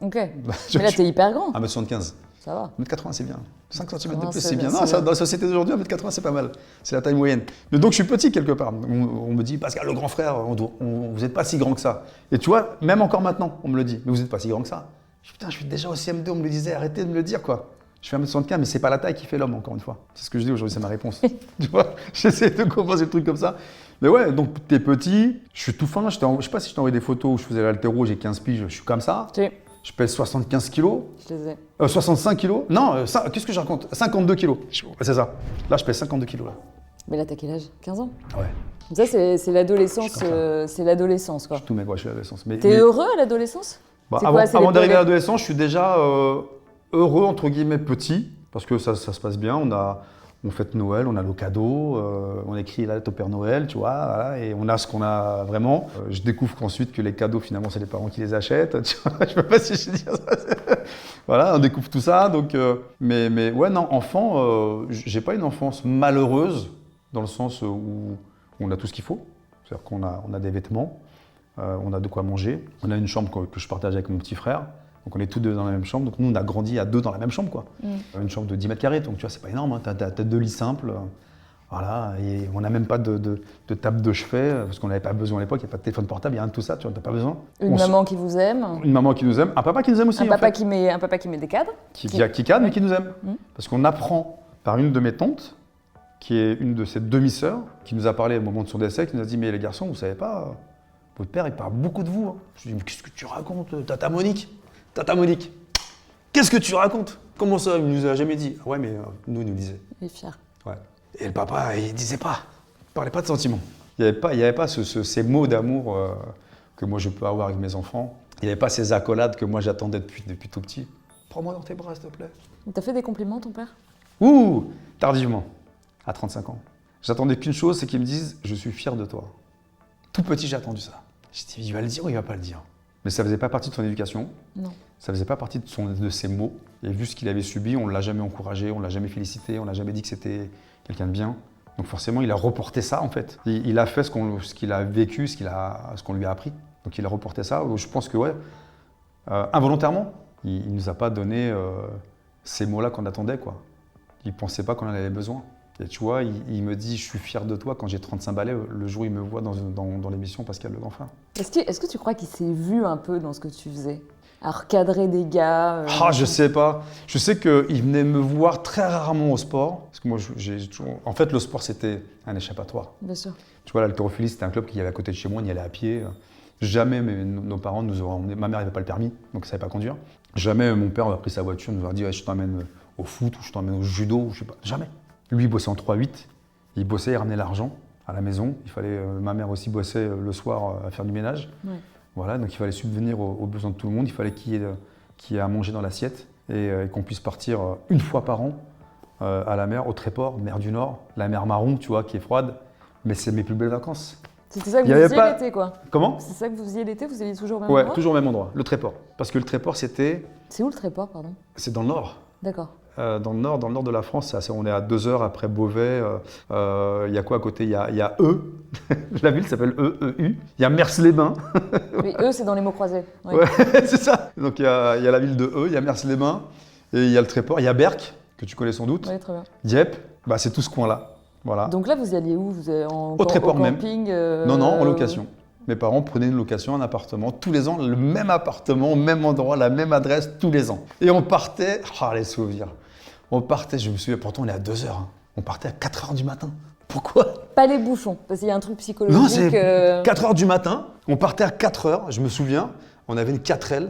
Ok. Mais là, t'es hyper grand. 1m75. Ça va. 1m80, c'est bien. 5 cm de plus, c'est bien. Non, ça, dans la société d'aujourd'hui, 1m80, c'est pas mal. C'est la taille moyenne. Mais donc, je suis petit quelque part. On me dit, Pascal, le grand frère, vous n'êtes pas si grand que ça. Et tu vois, même encore maintenant, on me le dit, mais vous n'êtes pas si grand que ça. Je dis, putain, je suis déjà au CM2, on me le disait, arrêtez de me le dire, quoi. Je fais 1m75, mais c'est pas la taille qui fait l'homme, encore une fois. C'est ce que je dis aujourd'hui, c'est ma réponse. Tu vois, j'essaie de compenser le truc comme ça. Mais ouais, donc t'es petit, je suis tout fin. Je sais pas si je t'ai envoyé des photos où je faisais l'haltéro, j'ai 15 piges, je suis comme ça. Si. Je pèse 75 kilos. Je les ai. 65 kilos. Non, qu'est-ce que je raconte? 52 kilos. C'est ça. Là, je pèse 52 kilos. Là. Mais là, t'as quel âge? 15 ans? Ouais. Ça, c'est l'adolescence. C'est l'adolescence, quoi. Je suis tout mec, ouais, je suis l'adolescence. T'es heureux à l'adolescence? Bah, avant d'arriver à l'adolescence, je suis déjà heureux, entre guillemets, petit. Parce que ça se passe bien. On fête Noël, on a nos cadeaux, on écrit la lettre au Père Noël, tu vois, voilà, et on a ce qu'on a vraiment. Je découvre qu'ensuite que les cadeaux, finalement, c'est les parents qui les achètent. Tu vois, je ne sais pas si je dis ça. Voilà, on découvre tout ça. Donc, mais ouais, non, enfant, j'ai pas une enfance malheureuse dans le sens où on a tout ce qu'il faut. C'est-à-dire qu'on a des vêtements, on a de quoi manger, on a une chambre que je partage avec mon petit frère. Donc on est tous deux dans la même chambre, donc nous on a grandi à deux dans la même chambre quoi. Une chambre de 10 mètres carrés, donc tu vois c'est pas énorme, hein. T'as deux lits simples, voilà, et on n'a même pas de table de chevet, parce qu'on n'avait pas besoin à l'époque, il n'y a pas de téléphone portable, il n'y a rien de tout ça, tu vois, t'as pas besoin. Une maman qui vous aime. Une maman qui nous aime, un papa qui nous aime aussi un papa qui met des cadres. Qui cadre mais qui nous aime. Parce qu'on apprend par une de mes tantes, qui est une de ses demi-sœurs, qui nous a parlé au moment de son décès, qui nous a dit mais les garçons, vous savez pas, votre père il parle beaucoup de vous. Hein. Je lui ai dit mais qu'est-ce que tu racontes, Tata Monique? Tata Monique, qu'est-ce que tu racontes? Comment ça? Il nous a jamais dit. Ah ouais, mais nous, il nous disait. Il est fier. Ouais. Et le papa, il disait pas. Il parlait pas de sentiments. Il n'y avait pas ces mots d'amour que moi je peux avoir avec mes enfants. Il n'y avait pas ces accolades que moi j'attendais depuis tout petit. Prends-moi dans tes bras, s'il te plaît. T'as fait des compliments, ton père? Ouh, tardivement, à 35 ans. J'attendais qu'une chose, c'est qu'il me dise je suis fier de toi. Tout petit, j'ai attendu ça. J'ai dit il va le dire ou il va pas le dire? Mais ça ne faisait pas partie de son éducation, non. Ça ne faisait pas partie de ses mots. Et vu ce qu'il avait subi, on ne l'a jamais encouragé, on ne l'a jamais félicité, on ne l'a jamais dit que c'était quelqu'un de bien. Donc forcément, il a reporté ça en fait. Il a fait ce qu'il a vécu, ce qu'on lui a appris. Donc il a reporté ça. Je pense que ouais, involontairement, il ne nous a pas donné ces mots-là qu'on attendait, quoi. Il ne pensait pas qu'on en avait besoin. Et tu vois, il me dit « je suis fier de toi » quand j'ai 35 balais, le jour où il me voit dans l'émission Pascal le Grand Frère. Est-ce que tu crois qu'il s'est vu un peu dans ce que tu faisais? À recadrer des gars je sais pas. Je sais qu'il venait me voir très rarement au sport. Parce que moi, en fait, le sport, c'était un échappatoire. Bien sûr. Tu vois, l'haltérophilie, c'était un club qui y avait à côté de chez moi, on y allait à pied. Jamais nos parents nous auraient emmenés. Ma mère n'avait pas le permis, donc elle ne savait pas conduire. Jamais mon père a pris sa voiture, nous a dit je t'emmène au foot, ou je t'emmène au judo, ou je sais pas. Jamais. Lui, il bossait en 3-8, il bossait, il ramenait l'argent à la maison. Ma mère aussi bossait le soir à faire du ménage. Ouais. Voilà, donc il fallait subvenir aux besoins de tout le monde, il fallait qu'il y ait à manger dans l'assiette et qu'on puisse partir une fois par an à la mer, au Tréport, mer du Nord, la mer Marron, tu vois, qui est froide, mais c'est mes plus belles vacances. C'était ça que vous faisiez l'été, quoi? Comment? C'est ça que vous faisiez l'été? Vous alliez toujours au même endroit? Ouais, toujours au même endroit, le Tréport. Parce que le Tréport, c'était... C'est où le Tréport, pardon? C'est dans le Nord. D'accord. Dans le nord de la France, on est à 2 heures après Beauvais. Il y a quoi à côté? Il y a E. La ville s'appelle EU. Il y a Mers-les-Bains. Oui, E, c'est dans les mots croisés. Oui, ouais, c'est ça. Donc il y a la ville de E, il y a Mers-les-Bains, et il y a le Tréport, il y a Berck, que tu connais sans doute. Oui, très bien. Dieppe, Bah, c'est tout ce coin-là. Voilà. Donc là, vous alliez où? Vous allez Au Tréport au camping Non, en location. Mes parents prenaient une location, un appartement, tous les ans, le même appartement, même endroit, la même adresse, tous les ans. Et on partait, les souvenirs. On partait, je me souviens, pourtant on est à 2h. On partait à 4h du matin. Pourquoi? Pas les bouchons, parce qu'il y a un truc psychologique. Non, c'est 4h du matin. On partait à 4h, je me souviens. On avait une 4L.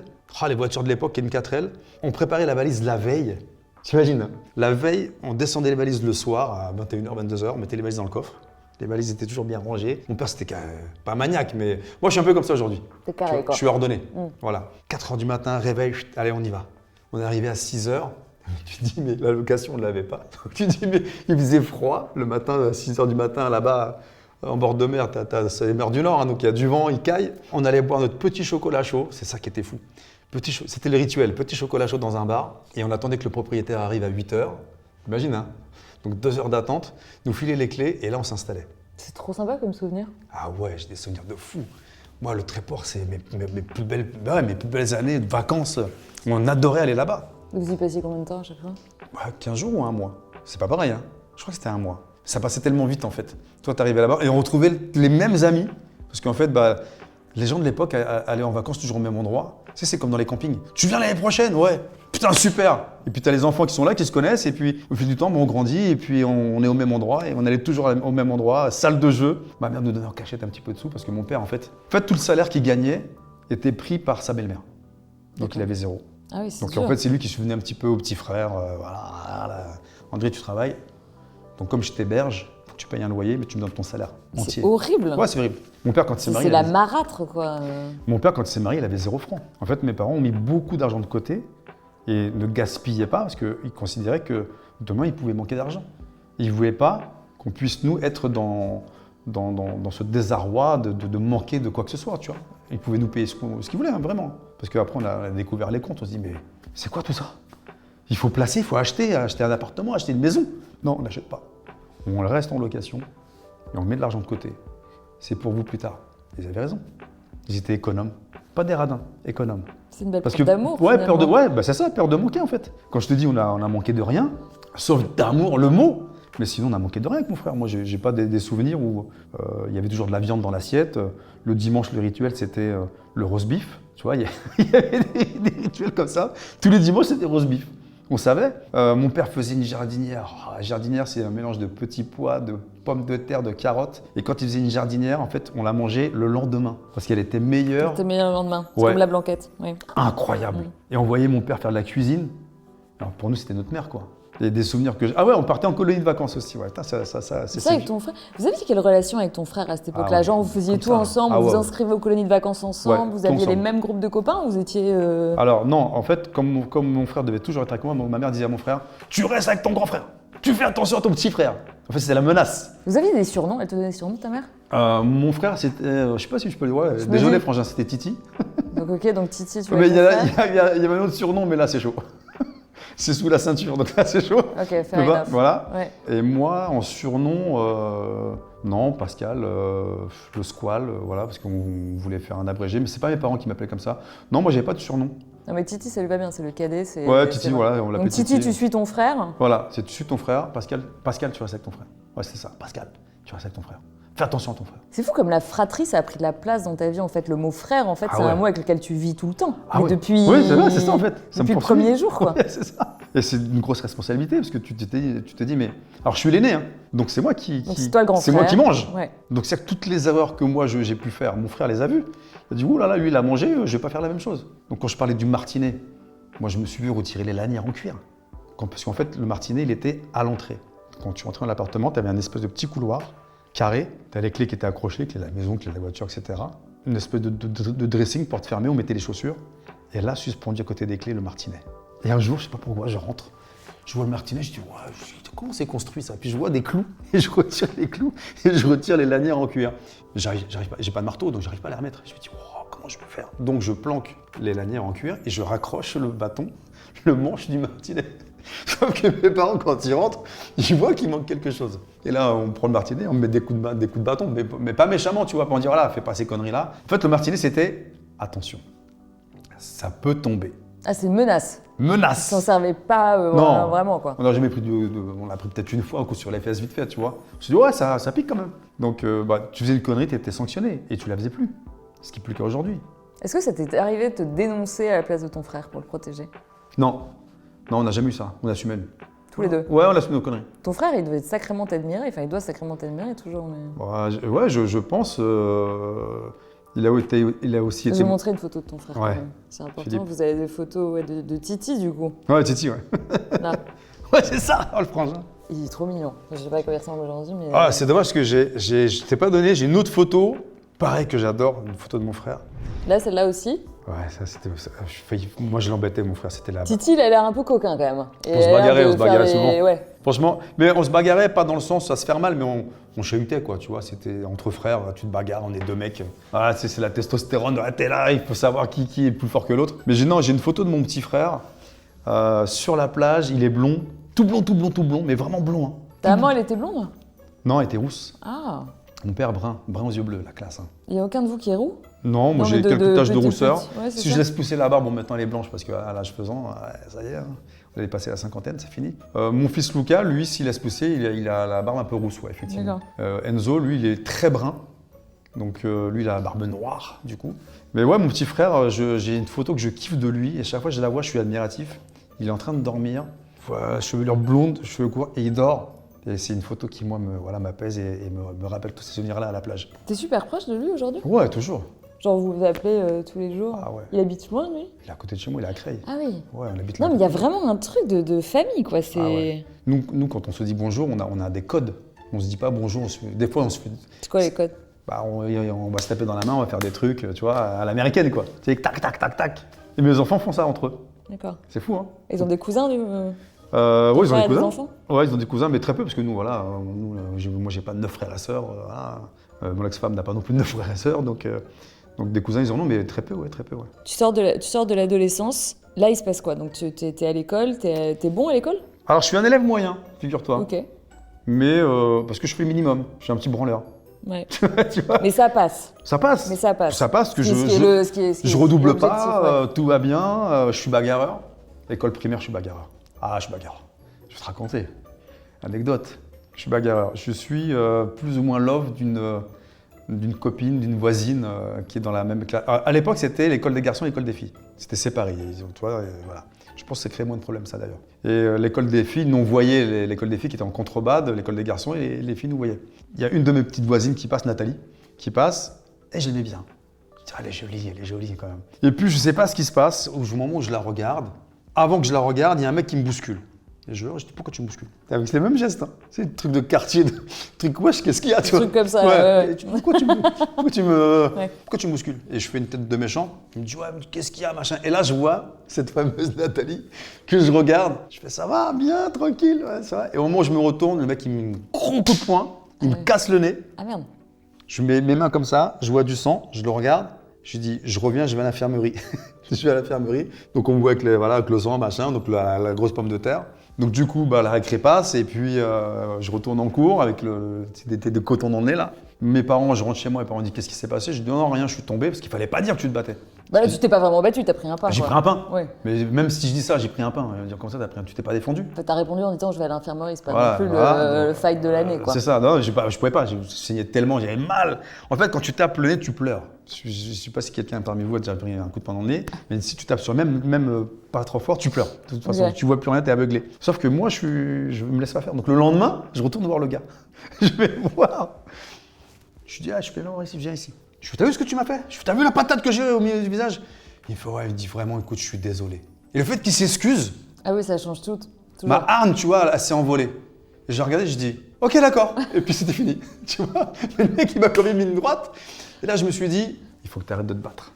Les voitures de l'époque, une 4L. On préparait la valise la veille. T'imagines? La veille, on descendait les valises le soir à 21h, 22h. On mettait les valises dans le coffre. Les valises étaient toujours bien rangées. Mon père, c'était pas maniaque, mais moi, je suis un peu comme ça aujourd'hui. T'es carré, quoi. Je suis ordonné. Voilà. 4h du matin, réveil, allez, on y va. On est arrivé à 6h. Tu te dis, mais la location, on ne l'avait pas. Tu te dis, mais il faisait froid le matin, à 6h du matin, là-bas, en bord de mer. C'est les mers du Nord, hein, donc il y a du vent, il caille. On allait boire notre petit chocolat chaud. C'est ça qui était fou. C'était le rituel. Petit chocolat chaud dans un bar. Et on attendait que le propriétaire arrive à 8h. Imagine, hein. Donc 2 heures d'attente, nous filer les clés et là on s'installait. C'est trop sympa comme souvenir. Ah ouais, j'ai des souvenirs de fou. Moi, le Tréport, c'est mes plus belles années de vacances. On adorait aller là-bas. Vous y passiez combien de temps à chaque fois? 15 jours ou un mois. C'est pas pareil, hein. Je crois que c'était un mois. Ça passait tellement vite en fait. Toi, t'arrivais là-bas et on retrouvait les mêmes amis. Parce qu'en fait, les gens de l'époque allaient en vacances toujours au même endroit. Tu sais, c'est comme dans les campings. Tu viens l'année prochaine? Ouais. Putain, super. Et puis, tu as les enfants qui sont là, qui se connaissent. Et puis, au fil du temps, on grandit. Et puis, on est au même endroit. Et on allait toujours au même endroit, salle de jeu. Ma mère nous donnait en cachette un petit peu de sous parce que mon père, en fait, tout le salaire qu'il gagnait était pris par sa belle-mère. Donc, il avait 0. Ah oui, c'est Donc, sûr. en fait, c'est lui qui souvenait un petit peu au petit frère. André, tu travailles. Donc, comme je t'héberge, tu payes un loyer, mais tu me donnes ton salaire entier. C'est horrible. Ouais, c'est horrible. Mon père, quand il s'est marié. C'est la marâtre, quoi. Mon père, quand il s'est marié, il avait 0 francs. En fait, mes parents ont mis beaucoup d'argent de côté et ne gaspillaient pas parce qu'ils considéraient que demain, ils pouvaient manquer d'argent. Ils ne voulaient pas qu'on puisse, nous, être dans ce désarroi de manquer de quoi que ce soit, tu vois. Ils pouvaient nous payer ce qu'ils voulaient, hein, vraiment. Parce qu'après, on a découvert les comptes, on se dit, mais c'est quoi tout ça? Il faut placer, il faut acheter un appartement, acheter une maison. Non, on n'achète pas. On reste en location et on met de l'argent de côté. C'est pour vous plus tard. Ils avaient raison. Ils étaient économes. Pas des radins, économes. C'est une belle preuve d'amour. Ouais, c'est ça, peur de manquer en fait. Quand je te dis on a manqué de rien, sauf d'amour, le mot. Mais sinon, on a manqué de rien avec mon frère. Moi, j'ai pas des souvenirs où il y avait toujours de la viande dans l'assiette. Le dimanche, le rituel, c'était le roast beef. Tu vois, il y avait des rituels comme ça. Tous les dimanches, c'était roast beef. On savait. Mon père faisait une jardinière. La jardinière, c'est un mélange de petits pois, de pommes de terre, de carottes. Et quand il faisait une jardinière, en fait, on la mangeait le lendemain. Parce qu'elle était meilleure. C'était meilleur le lendemain. C'est Ouais. comme la blanquette. Oui. Incroyable. Et on voyait mon père faire de la cuisine. Alors pour nous, c'était notre mère, quoi. Il y a des souvenirs que j'ai. Ah ouais, on partait en colonie de vacances aussi. Ouais. C'est Ça avec ton frère. Vous aviez quelle relation avec ton frère à cette époque-là? Ah ouais, Genre, vous faisiez comme tout ça. ensemble, Ah vous ouais. vous inscrivez aux colonies de vacances ensemble, Ouais, vous tout aviez les ensemble. mêmes groupes de copains ou vous étiez. Alors non, en fait, comme mon frère devait toujours être avec moi, ma mère disait à mon frère, tu restes avec ton grand frère. Tu fais attention à ton petit frère. En fait, c'était la menace. Vous aviez des surnoms? Elle te donnait des surnoms, ta mère? Mon frère, c'était, je sais pas si je peux le dire, ouais, Je me désolé dis- frangin, c'était Titi. Donc, ok, donc Titi, tu vois. Mais il y avait un autre surnom, mais là, c'est chaud. C'est sous la ceinture, donc là, c'est chaud. Ok, fair Mais enough. voilà. Ouais. Et moi, en surnom, non, Pascal, le squal, voilà, parce qu'on voulait faire un abrégé, mais c'est pas mes parents qui m'appelaient comme ça. Non, moi, j'avais pas de surnom. Non, mais Titi, ça lui va bien, c'est le cadet. Ouais, Titi, voilà, on l'appelait Donc, Titi, tu suis ton frère. Voilà, c'est tu suis ton frère, Pascal, tu restes avec ton frère. Ouais, c'est ça, Pascal, tu restes avec ton frère. Fais attention à ton frère. C'est fou comme la fratrie, ça a pris de la place dans ta vie. En fait, le mot frère, en fait, Ah c'est ouais. un mot avec lequel tu vis tout le temps. Ah Mais ouais. depuis. Oui, c'est ça en fait. Ça me Depuis le poursuit. premier jour, quoi. Ouais, c'est ça. Et c'est une grosse responsabilité parce que tu t'es dit, mais. Alors je suis l'aîné, hein, donc c'est moi qui. Donc, c'est toi le grand C'est frère. moi qui mange. Ouais. Donc c'est que toutes les erreurs que moi j'ai pu faire, mon frère les a vues. Il a dit, ouh là là, lui il a mangé, je vais pas faire la même chose. Donc quand je parlais du martinet, moi je me suis vu retirer les lanières en cuir. Parce qu'en fait, le martinet, il était à l'entrée. Quand tu rentrais dans l'appartement, tu avais un espèce de petit couloir carré, tu as les clés qui étaient accrochées, clés de la maison, clés de la voiture, etc. Une espèce de dressing, porte fermée, on mettait les chaussures. Et là, suspendu à côté des clés, le martinet. Et un jour, je sais pas pourquoi, je rentre, je vois le martinet, je dis, ouais, comment c'est construit ça? Puis je vois des clous, et je retire les clous, et je retire les lanières en cuir. J'arrive pas, j'ai pas de marteau, donc j'arrive pas à les remettre. Je me dis, oh, comment je peux faire? Donc je planque les lanières en cuir, et je raccroche le bâton, le manche du martinet. Sauf que mes parents, quand ils rentrent, ils voient qu'il manque quelque chose. Et là, on prend le martinet, on met des coups de bâton, mais pas méchamment, tu vois, pour dire, voilà, fais pas ces conneries-là. En fait, le martinet, c'était, attention, ça peut tomber. Ah, c'est une menace. Menace. Ils s'en servaient pas Non. vraiment, quoi. On n'a jamais pris on l'a pris peut-être une fois, un coup sur les fesses vite fait, tu vois. Je me suis dit, ouais, ça pique quand même. Donc, tu faisais une connerie, tu étais sanctionné et tu la faisais plus. Ce qui est plus le cas aujourd'hui. Est-ce que ça t'est arrivé de te dénoncer à la place de ton frère pour le protéger? Non. Non, on n'a jamais eu ça. On assumait. Tous les deux? Ouais, on assume nos conneries. Ton frère, il devait sacrément t'admirer, enfin, il doit sacrément t'admirer toujours. Mais... Ouais, je pense. Il a aussi Je été. vais montrer une photo de ton frère. Ouais. Quand même. C'est important. Philippe. Vous avez des photos de Titi, du coup. Ouais, Titi, ouais. Là. Ouais, c'est ça, le frangin. Il est trop mignon. Je sais pas à quoi il ressemble aujourd'hui, mais. Ah, c'est dommage que je t'ai pas donné. J'ai une autre photo, pareil que j'adore, une photo de mon frère. Là, celle-là aussi. Ouais, ça c'était. Moi, je l'embêtais, mon frère, c'était là. Titi, il a l'air un peu coquin quand même. Et On se bagarrait, faire souvent. Ouais. Franchement, mais on se bagarrait pas dans le sens à se faire mal, mais on chahutait, quoi, tu vois. C'était entre frères, tu te bagarres, on est deux mecs. Ah, c'est la testostérone, t'es là, il faut savoir qui est plus fort que l'autre. Mais j'ai une photo de mon petit frère sur la plage, il est blond, tout blond, mais vraiment blond. Hein. Ta maman, elle était blonde? Non, elle était rousse. Ah. Mon père brun aux yeux bleus, la classe. Hein. Il n'y a aucun de vous qui est roux? Non, moi j'ai quelques taches de rousseur. Ouais, si je laisse pousser la barbe, bon maintenant elle est blanche parce qu'à l'âge faisant, ça y est, hein, on est passé la cinquantaine, c'est fini. Mon fils Luca, lui, s'il laisse pousser, il a la barbe un peu rousse, ouais, effectivement. Enzo, lui, il est très brun. Donc lui, il a la barbe noire, du coup. Mais ouais, mon petit frère, j'ai une photo que je kiffe de lui et chaque fois que je la vois, je suis admiratif. Il est en train de dormir, chevelure blonde, cheveux courts, et il dort. Et c'est une photo qui, moi, m'apaise et me rappelle tous ces souvenirs-là à la plage. T'es super proche de lui aujourd'hui? Ouais, toujours. Genre vous vous appelez tous les jours? Ah ouais. Il habite loin, lui? Il est à côté de chez moi, il est à Creil. Ah oui. Ouais, on habite là. Non, mais il y a vraiment un truc de famille, quoi. C'est... Ah ouais. Nous, quand on se dit bonjour, on a des codes. On se dit pas bonjour, des fois on se fait... C'est quoi les codes? On va se taper dans la main, on va faire des trucs, tu vois, à l'américaine, quoi. Tu sais, tac, tac, tac, tac. Et mes enfants font ça entre eux. D'accord. C'est fou, hein. Ils ont des cousins, du ouais, ils ont des cousins. Enfants? Ouais, ils ont des cousins, mais très peu, parce que nous, voilà, moi j'ai pas 9 frères et sœurs, voilà. Mon ex-femme n'a pas non plus 9 frères et sœurs, donc des cousins, ils en ont, mais très peu, ouais. Tu sors de l'adolescence, là il se passe quoi? Donc tu es à l'école, t'es bon à l'école? Alors je suis un élève moyen, figure-toi. Ok. Mais parce que je fais le minimum, je suis un petit branleur. Ouais. Tu vois. Mais ça passe. Ça passe. Mais ça passe. Ça passe, parce que je redouble pas, tout va bien, je suis bagarreur. École primaire, je suis bagarreur. Ah, je suis bagarreur. Je vais te raconter. Anecdote. Je suis bagarreur. Je suis plus ou moins love d'une copine, d'une voisine qui est dans la même classe. À l'époque, c'était l'école des garçons et l'école des filles. C'était séparé. Tu vois, voilà. Je pense que ça crée moins de problèmes, ça d'ailleurs. Et l'école des filles, nous on voyait l'école des filles qui était en contrebas de l'école des garçons et les filles nous voyaient. Il y a une de mes petites voisines qui passe, Nathalie, qui passe, et je l'aimais bien. Je dis, elle est jolie quand même. Et puis je sais pas ce qui se passe, au moment où je la regarde, avant que je la regarde, il y a un mec qui me bouscule. Et je dis, pourquoi tu me bouscules? Avec les mêmes gestes, hein. C'est un truc de quartier, truc wesh, qu'est-ce qu'il y a, tu vois? Truc comme ça, ouais. Pourquoi tu me bouscules? Et je fais une tête de méchant, il me dit, ouais, qu'est-ce qu'il y a, machin? Et là, je vois cette fameuse Nathalie que je regarde, je fais, ça va, bien, tranquille, ouais, ça va. Et au moment où je me retourne, le mec, il me gros coup de poing, il me casse le nez. Ah merde. Je mets mes mains comme ça, je vois du sang, je le regarde, je lui dis, je reviens, je vais à l'infirmerie. Je suis à l'infirmerie, donc on me voit avec le sang, machin, donc la grosse pomme de terre. Donc du coup, la récré passe et puis je retourne en cours avec des cotons dans le nez là. Mes parents, je rentre chez moi, mes parents disent qu'est-ce qui s'est passé? Je dis non, rien, je suis tombé parce qu'il fallait pas dire que tu te battais. Bah là, tu t'es pas vraiment battu, t'as pris un pain. J'ai pris un pain. Ouais. Mais même si je dis ça, j'ai pris un pain. Dire comme ça, tu t'es pas défendu. T'as répondu en disant je vais à l'infirmerie, c'est pas Voilà, non plus voilà. le fight de l'année quoi. C'est ça, non, je pouvais pas, je saignais tellement, j'avais mal. En fait, quand tu tapes le nez, tu pleures. Je sais pas si quelqu'un parmi vous a déjà pris un coup de poing dans le nez, mais si tu tapes sur même pas trop fort, tu pleures. De toute façon, tu vois plus rien, t'es aveuglé. Sauf que moi, je me laisse pas faire. Donc le lendemain, je retourne voir le gars. Je vais le voir. Je lui dis, je fais non, ici, viens ici. Je fais, t'as vu ce que tu m'as fait? Je fais, t'as vu la patate que j'ai au milieu du visage? Il me fait, ouais, il me dit vraiment, écoute, je suis désolé. Et le fait qu'il s'excuse, ah oui, ça change tout. ma harne, tu vois, elle s'est envolée. Et j'ai regardé, je dis, ok, d'accord. Et puis c'était fini. Tu vois, le mec, il m'a quand même mis une droite. Et là, je me suis dit, il faut que tu arrêtes de te battre.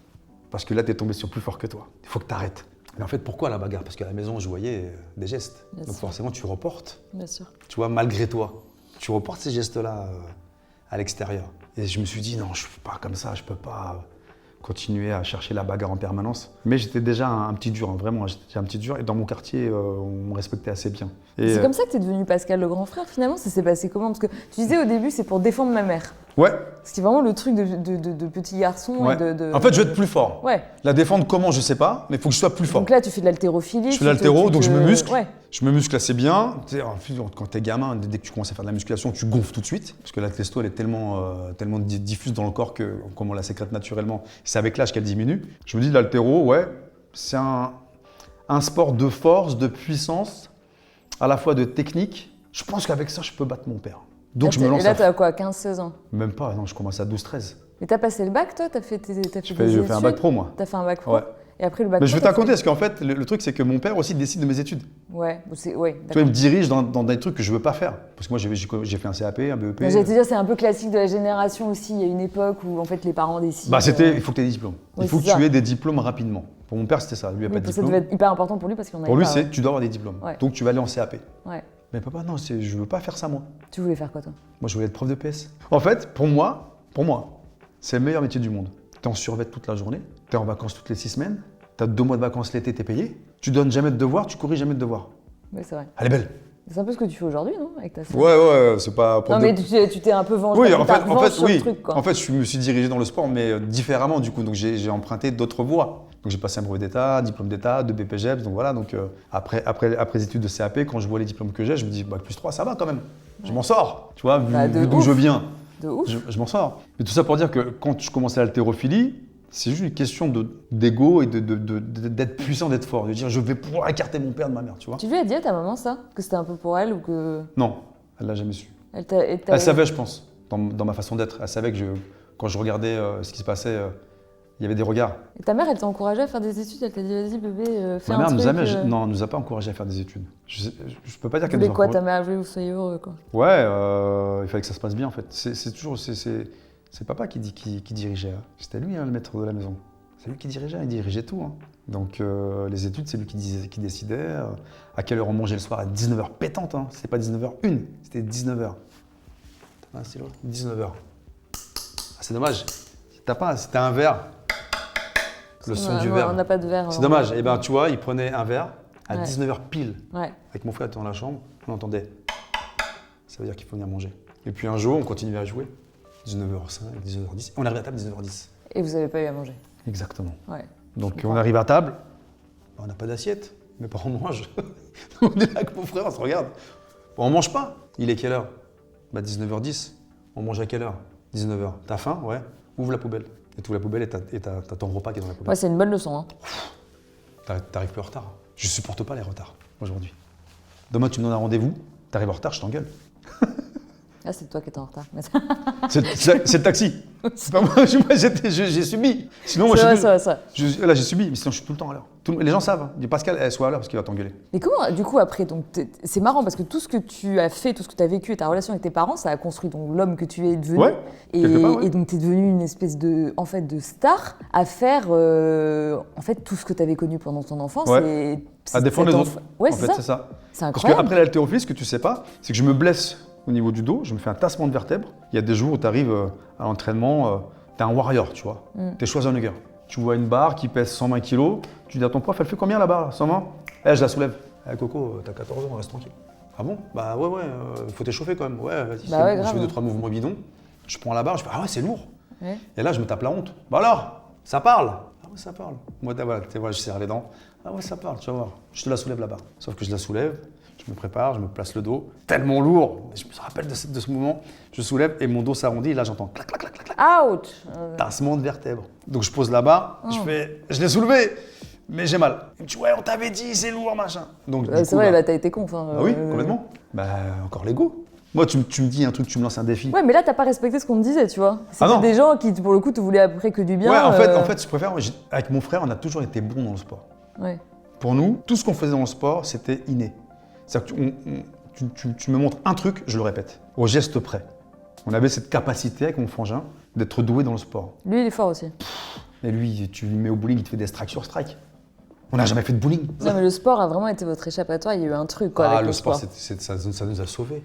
Parce que là, tu es tombé sur plus fort que toi. Il faut que tu arrêtes. Mais en fait, pourquoi la bagarre? Parce qu'à la maison, je voyais des gestes. Bien donc sûr. forcément, tu reportes. Bien sûr. Tu vois, malgré toi. Tu reportes ces gestes-là à l'extérieur. Et je me suis dit, non, je ne peux pas comme ça, je ne peux pas continuer à chercher la bagarre en permanence. Mais j'étais déjà un petit dur, hein, vraiment, j'étais un petit dur. Et dans mon quartier, on me respectait assez bien. C'est comme ça que tu es devenu Pascal le grand frère, finalement? Ça s'est passé comment? Parce que tu disais au début, c'est pour défendre ma mère. Ouais. C'est vraiment le truc de petit garçon. Ouais. Et En fait, je vais être plus fort. Ouais. La défendre comment, je sais pas, mais il faut que je sois plus fort. Donc là, tu fais de l'haltérophilie. Je fais de l'haltéro, donc je me muscle. Ouais. Je me muscle assez bien. Tu sais, quand t'es gamin, dès que tu commences à faire de la musculation, tu gonfles tout de suite. Parce que la testo, elle est tellement diffuse dans le corps que, comme on la sécrète naturellement, c'est avec l'âge qu'elle diminue. Je me dis, l'haltéro, ouais, c'est un sport de force, de puissance, à la fois de technique. Je pense qu'avec ça, je peux battre mon père. Donc je me lance. Et là, tu as quoi, 15-16 ans? Même pas, non, je commence à 12-13. Mais t'as passé le bac, toi? T'as fait des J'ai fait un bac pro, moi. T'as fait un bac pro? Ouais. Et après le bac Mais pro, je vais te raconter, parce qu'en fait, le truc, c'est que mon père aussi décide de mes études. Ouais, Tu vois, il me dirige dans des trucs que je veux pas faire. Parce que moi, j'ai fait un CAP, un BEP. J'allais te dire, c'est un peu classique de la génération aussi. Il y a une époque où en fait les parents décident. Bah, c'était, il faut que tu aies des diplômes. Ouais, il faut que tu aies des diplômes rapidement. Pour mon père, c'était ça. Lui, il n'a pas de diplôme. Ça devait être hyper important pour lui parce qu'on avait Pour lui, pas, c'est tu dois avoir des diplômes. Ouais. Donc, tu vas aller en CAP. Ouais. Mais papa, non, je veux pas faire ça, moi. Tu voulais faire quoi, toi? Moi, je voulais être prof de PS. En fait, pour moi, c'est le meilleur métier du monde. Tu es en survêt toute la journée, tu es en vacances toutes les 6 semaines, tu as 2 mois de vacances l'été, tu es payé. Tu donnes jamais de devoirs, tu corriges jamais de devoirs. Oui, c'est vrai. Elle est belle. C'est un peu ce que tu fais aujourd'hui, non? Avec ta sœur. Ouais, c'est pas pour Non, mais tu t'es un peu vengé. Oui, en fait, oui. Le truc, quoi. En fait, je me suis dirigé dans le sport, mais différemment, du coup. Donc, j'ai emprunté d'autres voies. Donc, j'ai passé un brevet d'État, diplôme d'État, 2 BPGEPS. Donc, voilà. Donc, après les études de CAP, quand je vois les diplômes que j'ai, je me dis, bac plus 3, ça va quand même. Je m'en sors. Tu vois, vu d'où je viens. De ouf. Je m'en sors. Mais tout ça pour dire que quand je commençais l'haltérophilie, c'est juste une question d'ego et d'être puissant, d'être fort. De dire, je vais pouvoir écarter mon père de ma mère, tu vois. Tu lui as dit à ta maman ça? Que c'était un peu pour elle ou que. Non, elle l'a jamais su. Elle savait, je pense, dans ma façon d'être. Elle savait que quand je regardais ce qui se passait, il y avait des regards. Et ta mère, elle t'a encouragé à faire des études? Elle t'a dit, vas-y bébé, fais Ma mère un truc. non, nous a pas encouragé à faire des études. Je peux pas dire qu'elle Mais nous a quoi, encouragé. ta mère voulait que vous soyez heureux, quoi. Ouais, il fallait que ça se passe bien, en fait. C'est papa qui dirigeait. Hein. C'était lui, hein, le maître de la maison. C'est lui qui dirigeait, il dirigeait tout. Hein. Donc les études, c'est lui qui décidait. À quelle heure on mangeait le soir? À 19h pétante. Hein. C'était pas 19h1, c'était 19h. T'as pas un stylo? 19h. Ah, c'est dommage. C'était un verre. Le son du verre. On n'a pas de verre. C'est dommage. Et ben tu vois, il prenait un verre à 19h pile. Ouais. Avec mon frère dans la chambre, on entendait. Ça veut dire qu'il faut venir manger. Et puis un jour, on continuait à jouer. 19h05, 19h10. On arrive à table 19h10. Et vous n'avez pas eu à manger? Exactement. Ouais. Donc on arrive à table, on n'a pas d'assiette, mes parents mangent. On est là avec mon frère, on se regarde. Bon, on mange pas. Il est quelle heure? Bah 19h10. On mange à quelle heure? 19h. T'as faim? Ouais. Ouvre la poubelle. Et tu ouvres la poubelle et t'as ton repas qui est dans la poubelle. Ouais, c'est une bonne leçon. Hein. T'arrives plus en retard. Je supporte pas les retards aujourd'hui. Demain, tu me donnes un rendez-vous, t'arrives en retard, je t'engueule. Ah, c'est toi qui étais en retard. C'est le taxi. C'est pas moi, j'ai subi. Sinon, moi, c'est là, vrai. j'ai subi, mais sinon, je suis tout le temps à l'heure. Les gens savent. Dis Pascal, sois à l'heure parce qu'il va t'engueuler. Mais comment, du coup, après, donc, c'est marrant parce que tout ce que tu as fait, tout ce que tu as vécu et ta relation avec tes parents, ça a construit donc l'homme que tu es devenu. Ouais, quelque part, ouais. Et donc, tu es devenu une espèce de star à faire en fait, tout ce que tu avais connu pendant ton enfance. Ouais. À défendre les autres. Ouais, en fait, c'est ça. C'est Parce incroyable. qu'après l'haltérophilie, ce que tu sais pas, c'est que je me blesse au niveau du dos, je me fais un tassement de vertèbres. Il y a des jours où tu arrives à l'entraînement, tu es un warrior, tu vois. Tu es Schwarzenegger. Tu vois une barre qui pèse 120 kg, tu dis à ton prof, elle fait combien la barre? 120? Je la soulève. Coco, t'as 14 ans, reste tranquille. Ah bon? Bah ouais, faut t'échauffer quand même. Ouais, vas-y, Bah ouais, je fais 2-3 mouvements bidons. Je prends la barre, je fais, ah ouais, c'est lourd. Ouais. Et là, je me tape la honte. Bah alors, ça parle? Ah ouais, ça parle. Moi, voilà, je serre les dents. Ah ouais, ça parle, tu vas voir. Je te la soulève la barre. Sauf que je la soulève, je me prépare, je me place le dos. Tellement lourd. Je me rappelle de ce moment. Je soulève et mon dos s'arrondit et là, j'entends clac, clac, clac, clac, clac. Ouch! Tassement de vertèbres. Donc je pose la barre, je l'ai soulevé, mais j'ai mal. Il me dit ouais, on t'avait dit, c'est lourd, machin. Donc c'est vrai, là, t'as été con. Bah oui, complètement. Bah encore l'ego. Moi, tu me dis un truc, tu me lances un défi. Ouais, mais là, t'as pas respecté ce qu'on te disait, tu vois. C'était des gens qui, pour le coup, te voulaient après que du bien. Ouais, en fait, je préfère. Avec mon frère, on a toujours été bons dans le sport. Ouais. Pour nous, tout ce qu'on faisait dans le sport, c'était inné. C'est-à-dire que tu me montres un truc, je le répète, au geste près. On avait cette capacité avec mon frangin d'être doué dans le sport. Lui, il est fort aussi. Et lui, tu lui mets au bowling, il te fait des strikes sur strike. On n'a jamais fait de bowling. Non, mais le sport a vraiment été votre échappatoire. Il y a eu un truc, quoi, avec le sport. Ça nous a sauvés.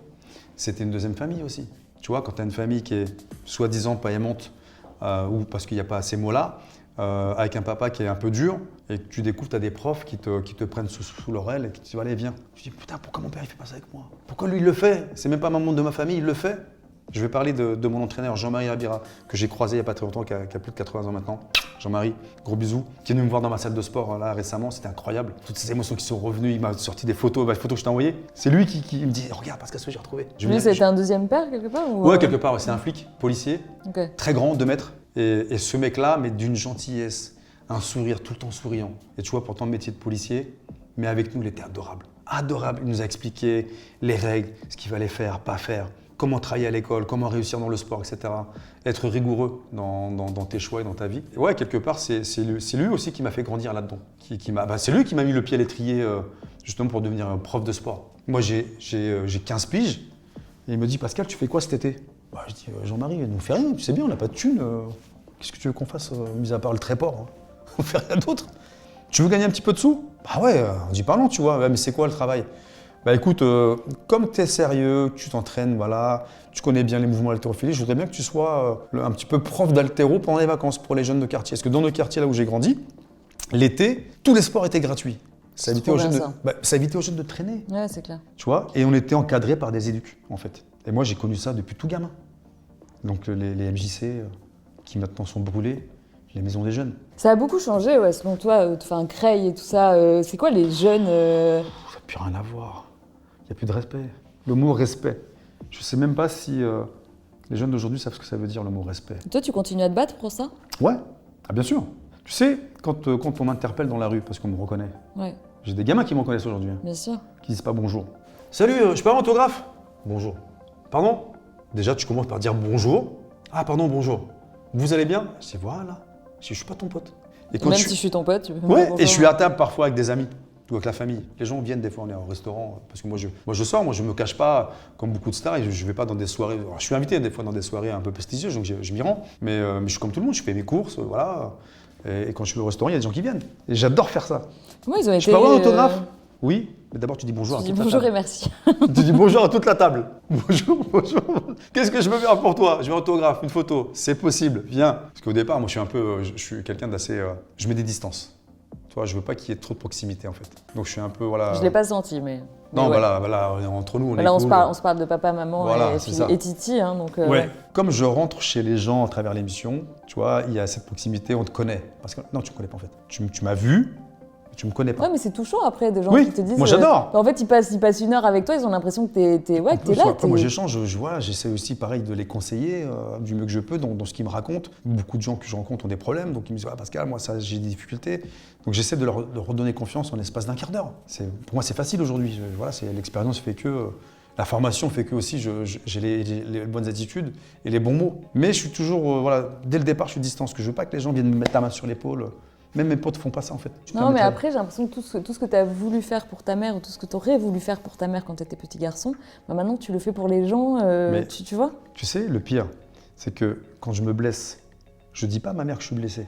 C'était une deuxième famille aussi. Tu vois, quand tu as une famille qui est soi-disant pas aimante, ou parce qu'il n'y a pas ces mots-là, avec un papa qui est un peu dur, et que tu découvres, tu as des profs qui te prennent sous l'oreille et qui te disent allez, viens. Tu dis putain, pourquoi mon père il fait pas ça avec moi? Pourquoi lui il le fait? C'est même pas un membre de ma famille, il le fait. Je vais parler de mon entraîneur Jean-Marie Rabira, que j'ai croisé il n'y a pas très longtemps, qui a plus de 80 ans maintenant. Jean-Marie, gros bisous, qui est venu me voir dans ma salle de sport là récemment, c'était incroyable. Toutes ces émotions qui sont revenues, il m'a sorti des photos, les photos que je t'ai envoyées. C'est lui qui me dit, regarde Pascal Seuil, j'ai retrouvé. Lui, c'était un deuxième père quelque part ou... Ouais, quelque part, c'est un flic, policier, okay. Très grand, 2 mètres. Et ce mec-là, mais d'une gentillesse, un sourire tout le temps souriant. Et tu vois, pourtant, le métier de policier, mais avec nous, il était adorable. Adorable, il nous a expliqué les règles, ce qu'il fallait faire, pas faire, comment travailler à l'école, comment réussir dans le sport, etc. Être rigoureux dans tes choix et dans ta vie. Et ouais, quelque part, c'est lui aussi qui m'a fait grandir là-dedans. C'est lui qui m'a mis le pied à l'étrier justement pour devenir prof de sport. Moi, j'ai 15 piges et il me dit « Pascal, tu fais quoi cet été ?» Je dis « Jean-Marie, on ne fait rien, tu sais bien, on n'a pas de thunes. Qu'est-ce que tu veux qu'on fasse, mis à part le tréport hein. On fait rien d'autre. Tu veux gagner un petit peu de sous ?» Bah ouais, on dit parlant, tu vois. Ouais, mais c'est quoi le travail ? Bah écoute, comme tu es sérieux, tu t'entraînes, voilà, tu connais bien les mouvements haltérophilie, je voudrais bien que tu sois un petit peu prof d'haltéro pendant les vacances pour les jeunes de quartier. Parce que dans le quartier là où j'ai grandi, l'été, tous les sports étaient gratuits. Ça évitait aux jeunes de traîner. Ouais, c'est clair. Tu vois, et on était encadrés par des éducs, en fait. Et moi, j'ai connu ça depuis tout gamin. Donc les MJC, qui maintenant sont brûlés, les maisons des jeunes. Ça a beaucoup changé, ouais, selon toi, Creil et tout ça. C'est quoi les jeunes Ça n'a plus rien à voir. Il n'y a plus de respect. Le mot respect. Je ne sais même pas si les jeunes d'aujourd'hui savent ce que ça veut dire, le mot respect. Toi, tu continues à te battre pour ça ? Ouais, ah, bien sûr. Tu sais, quand on m'interpelle dans la rue, parce qu'on me reconnaît, ouais. J'ai des gamins qui me reconnaissent aujourd'hui. Bien sûr. Qui disent pas bonjour. Salut, je peux avoir un autographe ? Bonjour. Pardon ? Déjà, tu commences par dire bonjour. Ah, pardon, bonjour. Vous allez bien ? Je dis voilà. Je suis pas ton pote. Et même si je suis ton pote, tu peux ouais, et je suis à table parfois avec des amis. Ou avec la famille. Les gens viennent des fois, on est au restaurant, parce que moi je sors, moi je me cache pas comme beaucoup de stars et je vais pas dans des soirées. Alors, je suis invité des fois dans des soirées un peu prestigieuses, donc je m'y rends. Mais je suis comme tout le monde, je fais mes courses, voilà. Et quand je suis au restaurant, il y a des gens qui viennent. Et j'adore faire ça. Comment ils ont été. Je peux avoir un autographe ? Oui, mais d'abord tu dis bonjour à toute la table. Bonjour et merci. Tu dis bonjour à toute la table. Bonjour, bonjour. Qu'est-ce que je peux faire pour toi ? Je veux un autographe, une photo. C'est possible, viens. Parce qu'au départ, moi je suis quelqu'un d'assez. Je mets des distances. Tu vois, je veux pas qu'il y ait trop de proximité en fait. Donc je suis un peu voilà. Je l'ai pas senti, mais. Non, ouais. voilà, entre nous, on est là, cool. On se parle de papa, maman voilà, et Titi, hein, donc. Ouais. Comme je rentre chez les gens à travers l'émission, tu vois, il y a cette proximité, on te connaît. Parce que non, tu me connais pas en fait. Tu m'as vu. Tu me connais pas. Ouais, mais c'est touchant après, des gens qui te disent. Moi j'adore. En fait, ils passent 1 heure avec toi, ils ont l'impression que t'es là. Après, moi j'échange, j'essaie aussi pareil de les conseiller du mieux que je peux dans ce qu'ils me racontent. Beaucoup de gens que je rencontre ont des problèmes, donc ils me disent Pascal, moi ça j'ai des difficultés. Donc j'essaie de leur redonner confiance en l'espace d'1 quart d'heure. Pour moi c'est facile aujourd'hui. Voilà, l'expérience fait que. La formation fait que aussi j'ai les bonnes attitudes et les bons mots. Mais je suis toujours, voilà, dès le départ je suis distant, parce que je veux pas que les gens viennent me mettre la main sur l'épaule. Même mes potes font pas ça en fait. Non, mais après, j'ai l'impression que tout ce que tu as voulu faire pour ta mère ou tout ce que tu aurais voulu faire pour ta mère quand tu étais petit garçon, bah maintenant tu le fais pour les gens, tu vois. Tu sais, le pire, c'est que quand je me blesse, je dis pas à ma mère que je suis blessé.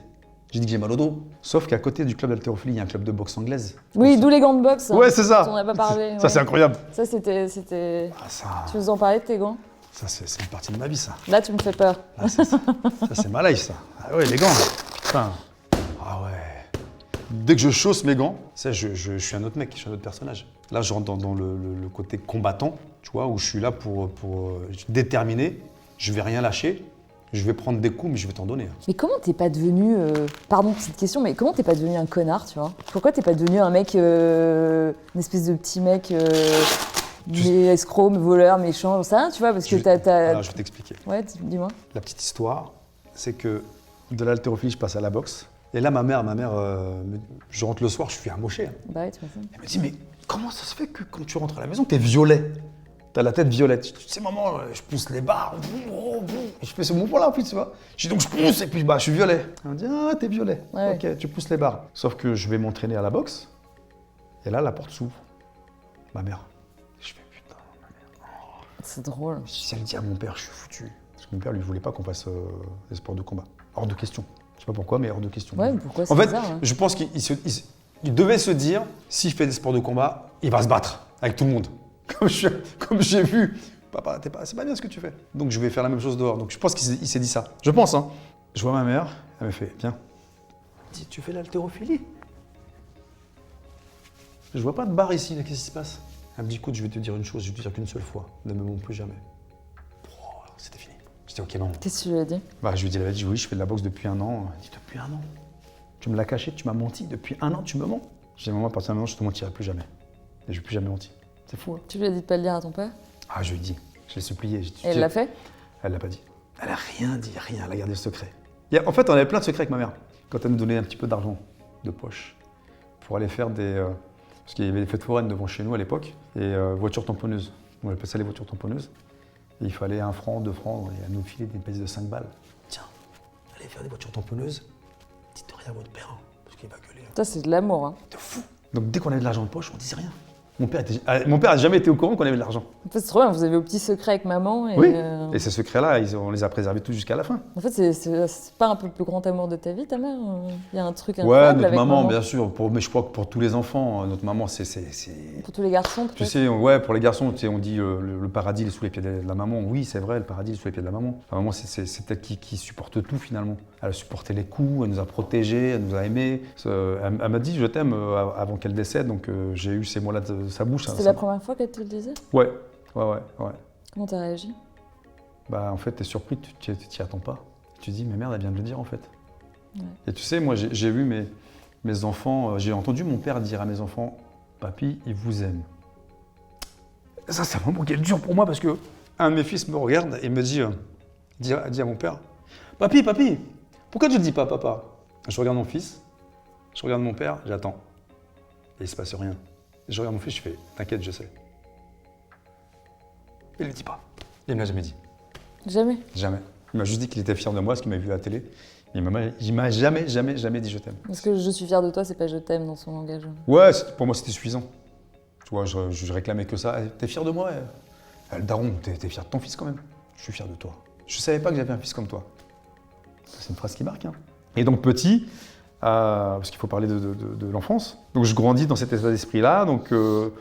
Je dis que j'ai mal au dos. Sauf qu'à côté du club d'haltérophilie, il y a un club de boxe anglaise. Oui, d'où les gants de boxe. Ouais, c'est ça. On n'en a pas parlé. Ça, c'est incroyable. Ça, c'était. Ah, ça... Tu nous en parlais de tes gants ? Ça, c'est une partie de ma vie, ça. Là, tu me fais peur. Là, ça, c'est ma life, ça. Ah ouais, les gants. Putain. Ah ouais. Dès que je chausse mes gants, je suis un autre mec, je suis un autre personnage. Là, je rentre dans le côté combattant, tu vois, où je suis là pour déterminer. Je vais rien lâcher. Je vais prendre des coups, mais je vais t'en donner. Mais comment t'es pas devenu, pardon, petite question, mais comment t'es pas devenu un connard, tu vois ? Pourquoi t'es pas devenu un mec, une espèce de petit mec, escroc, voleur, méchant, ça, tu vois, parce que Alors, je vais t'expliquer. Ouais, dis-moi. La petite histoire, c'est que de l'haltérophilie, je passe à la boxe. Et là, ma mère, je rentre le soir, je suis amoché. Bah ouais, tu vois ça. Elle me dit, mais comment ça se fait que quand tu rentres à la maison, t'es violet ? T'as la tête violette. Tu sais, maman, je pousse les barres. Et je fais ce mouvement-là, en plus, tu vois. Je dis donc, je pousse, et puis je suis violet. Elle me dit, ah, t'es violet. Ouais. Ok, tu pousses les barres. Sauf que je vais m'entraîner à la boxe. Et là, la porte s'ouvre. Ma mère. Je fais, putain, ma mère. Oh. C'est drôle. Si elle dit à mon père, je suis foutu. Parce que mon père, lui, voulait pas qu'on fasse des sports de combat. Hors de question. Je sais pas pourquoi, mais hors de question. Ouais, pourquoi c'est En fait, bizarre, hein. je pense qu'il devait se dire, s'il fait des sports de combat, il va se battre avec tout le monde. Comme j'ai vu, papa, c'est pas bien ce que tu fais. Donc je vais faire la même chose dehors. Donc je pense qu'il s'est dit ça. Je pense, hein. Je vois ma mère, elle me fait, viens. Elle dit, tu fais l'haltérophilie ? Je vois pas de barre ici, là, qu'est-ce qui se passe ? Elle me dit, écoute, je vais te dire une chose, je vais te dire qu'une seule fois, ne me montre plus jamais. Oh, c'était fini. J'étais ok maman. Qu'est-ce que tu lui as dit? Je lui ai dit la vérité, oui, je fais de la boxe depuis 1 an. Elle dit depuis 1 an? Tu me l'as caché, tu m'as menti, depuis 1 an tu me mens? J'ai dit maman, à partir d'un moment, je te mentirai plus jamais. Et je ne vais plus jamais mentir. C'est fou. Hein. Tu lui as dit de pas le dire à ton père? Je lui ai dit, je l'ai supplié. Et elle l'a fait? Elle l'a pas dit. Elle a rien dit, rien, elle a gardé le secret. En fait, on avait plein de secrets avec ma mère. Quand elle nous donnait un petit peu d'argent de poche pour aller faire des... parce qu'il y avait des fêtes foraines devant chez nous à l'époque, et voitures tamponneuses. On appelait ça les voitures tamponneuses. Et il fallait 1 franc, 2 francs, et elle nous filait des pièces de 5 balles. Tiens, allez faire des voitures tamponneuses, dites rien à votre père, hein, parce qu'il va gueuler. Ça, c'est de l'amour. Hein. De fou. Donc dès qu'on avait de l'argent de poche, on disait rien. Mon père n'a jamais été au courant qu'on avait de l'argent. En fait, c'est trop bien, vous avez vos petits secrets avec maman. Et oui, et ces secrets-là, on les a préservés tous jusqu'à la fin. En fait, c'est pas un peu le plus grand amour de ta vie, ta mère? Il y a un truc incroyable notre maman, bien sûr. Mais je crois que pour tous les enfants, notre maman, c'est... Pour tous les garçons, peut-être? Tu sais, pour les garçons, tu sais, on dit le paradis il est sous les pieds de la maman. Oui, c'est vrai, le paradis il est sous les pieds de la maman. La maman, c'est elle qui supporte tout, finalement. Elle a supporté les coups, elle nous a protégés, elle nous a aimés. Elle m'a dit « je t'aime » avant qu'elle décède, donc j'ai eu ces mots-là de sa bouche. C'était la première fois qu'elle te le disait? Ouais. Comment t'as réagi? En fait, t'es surpris, tu t'y attends pas. Tu te dis, mais merde, elle vient de le dire en fait. Ouais. Et tu sais, moi j'ai vu mes enfants, j'ai entendu mon père dire à mes enfants, papy, il vous aime. Ça, c'est un moment qui est dur pour moi parce que un de mes fils me regarde et me dit à mon père, papy, pourquoi tu ne le dis pas, papa? Je regarde mon fils, je regarde mon père, j'attends. Et il ne se passe rien. Je regarde mon fils, je fais, t'inquiète, je sais. Il ne le dit pas. Il ne me l'a jamais dit. Jamais? Jamais. Il m'a juste dit qu'il était fier de moi, ce qu'il m'a vu à la télé. Il m'a jamais dit je t'aime. Parce que je suis fier de toi, c'est pas je t'aime dans son langage. Ouais, pour moi c'était suffisant. Tu vois, je réclamais que ça. T'es fier de moi? Le daron, t'es fier de ton fils quand même? Je suis fier de toi. Je savais pas que j'avais un fils comme toi. C'est une phrase qui marque. Hein. Et donc petit, parce qu'il faut parler de l'enfance. Donc je grandis dans cet état d'esprit-là. Donc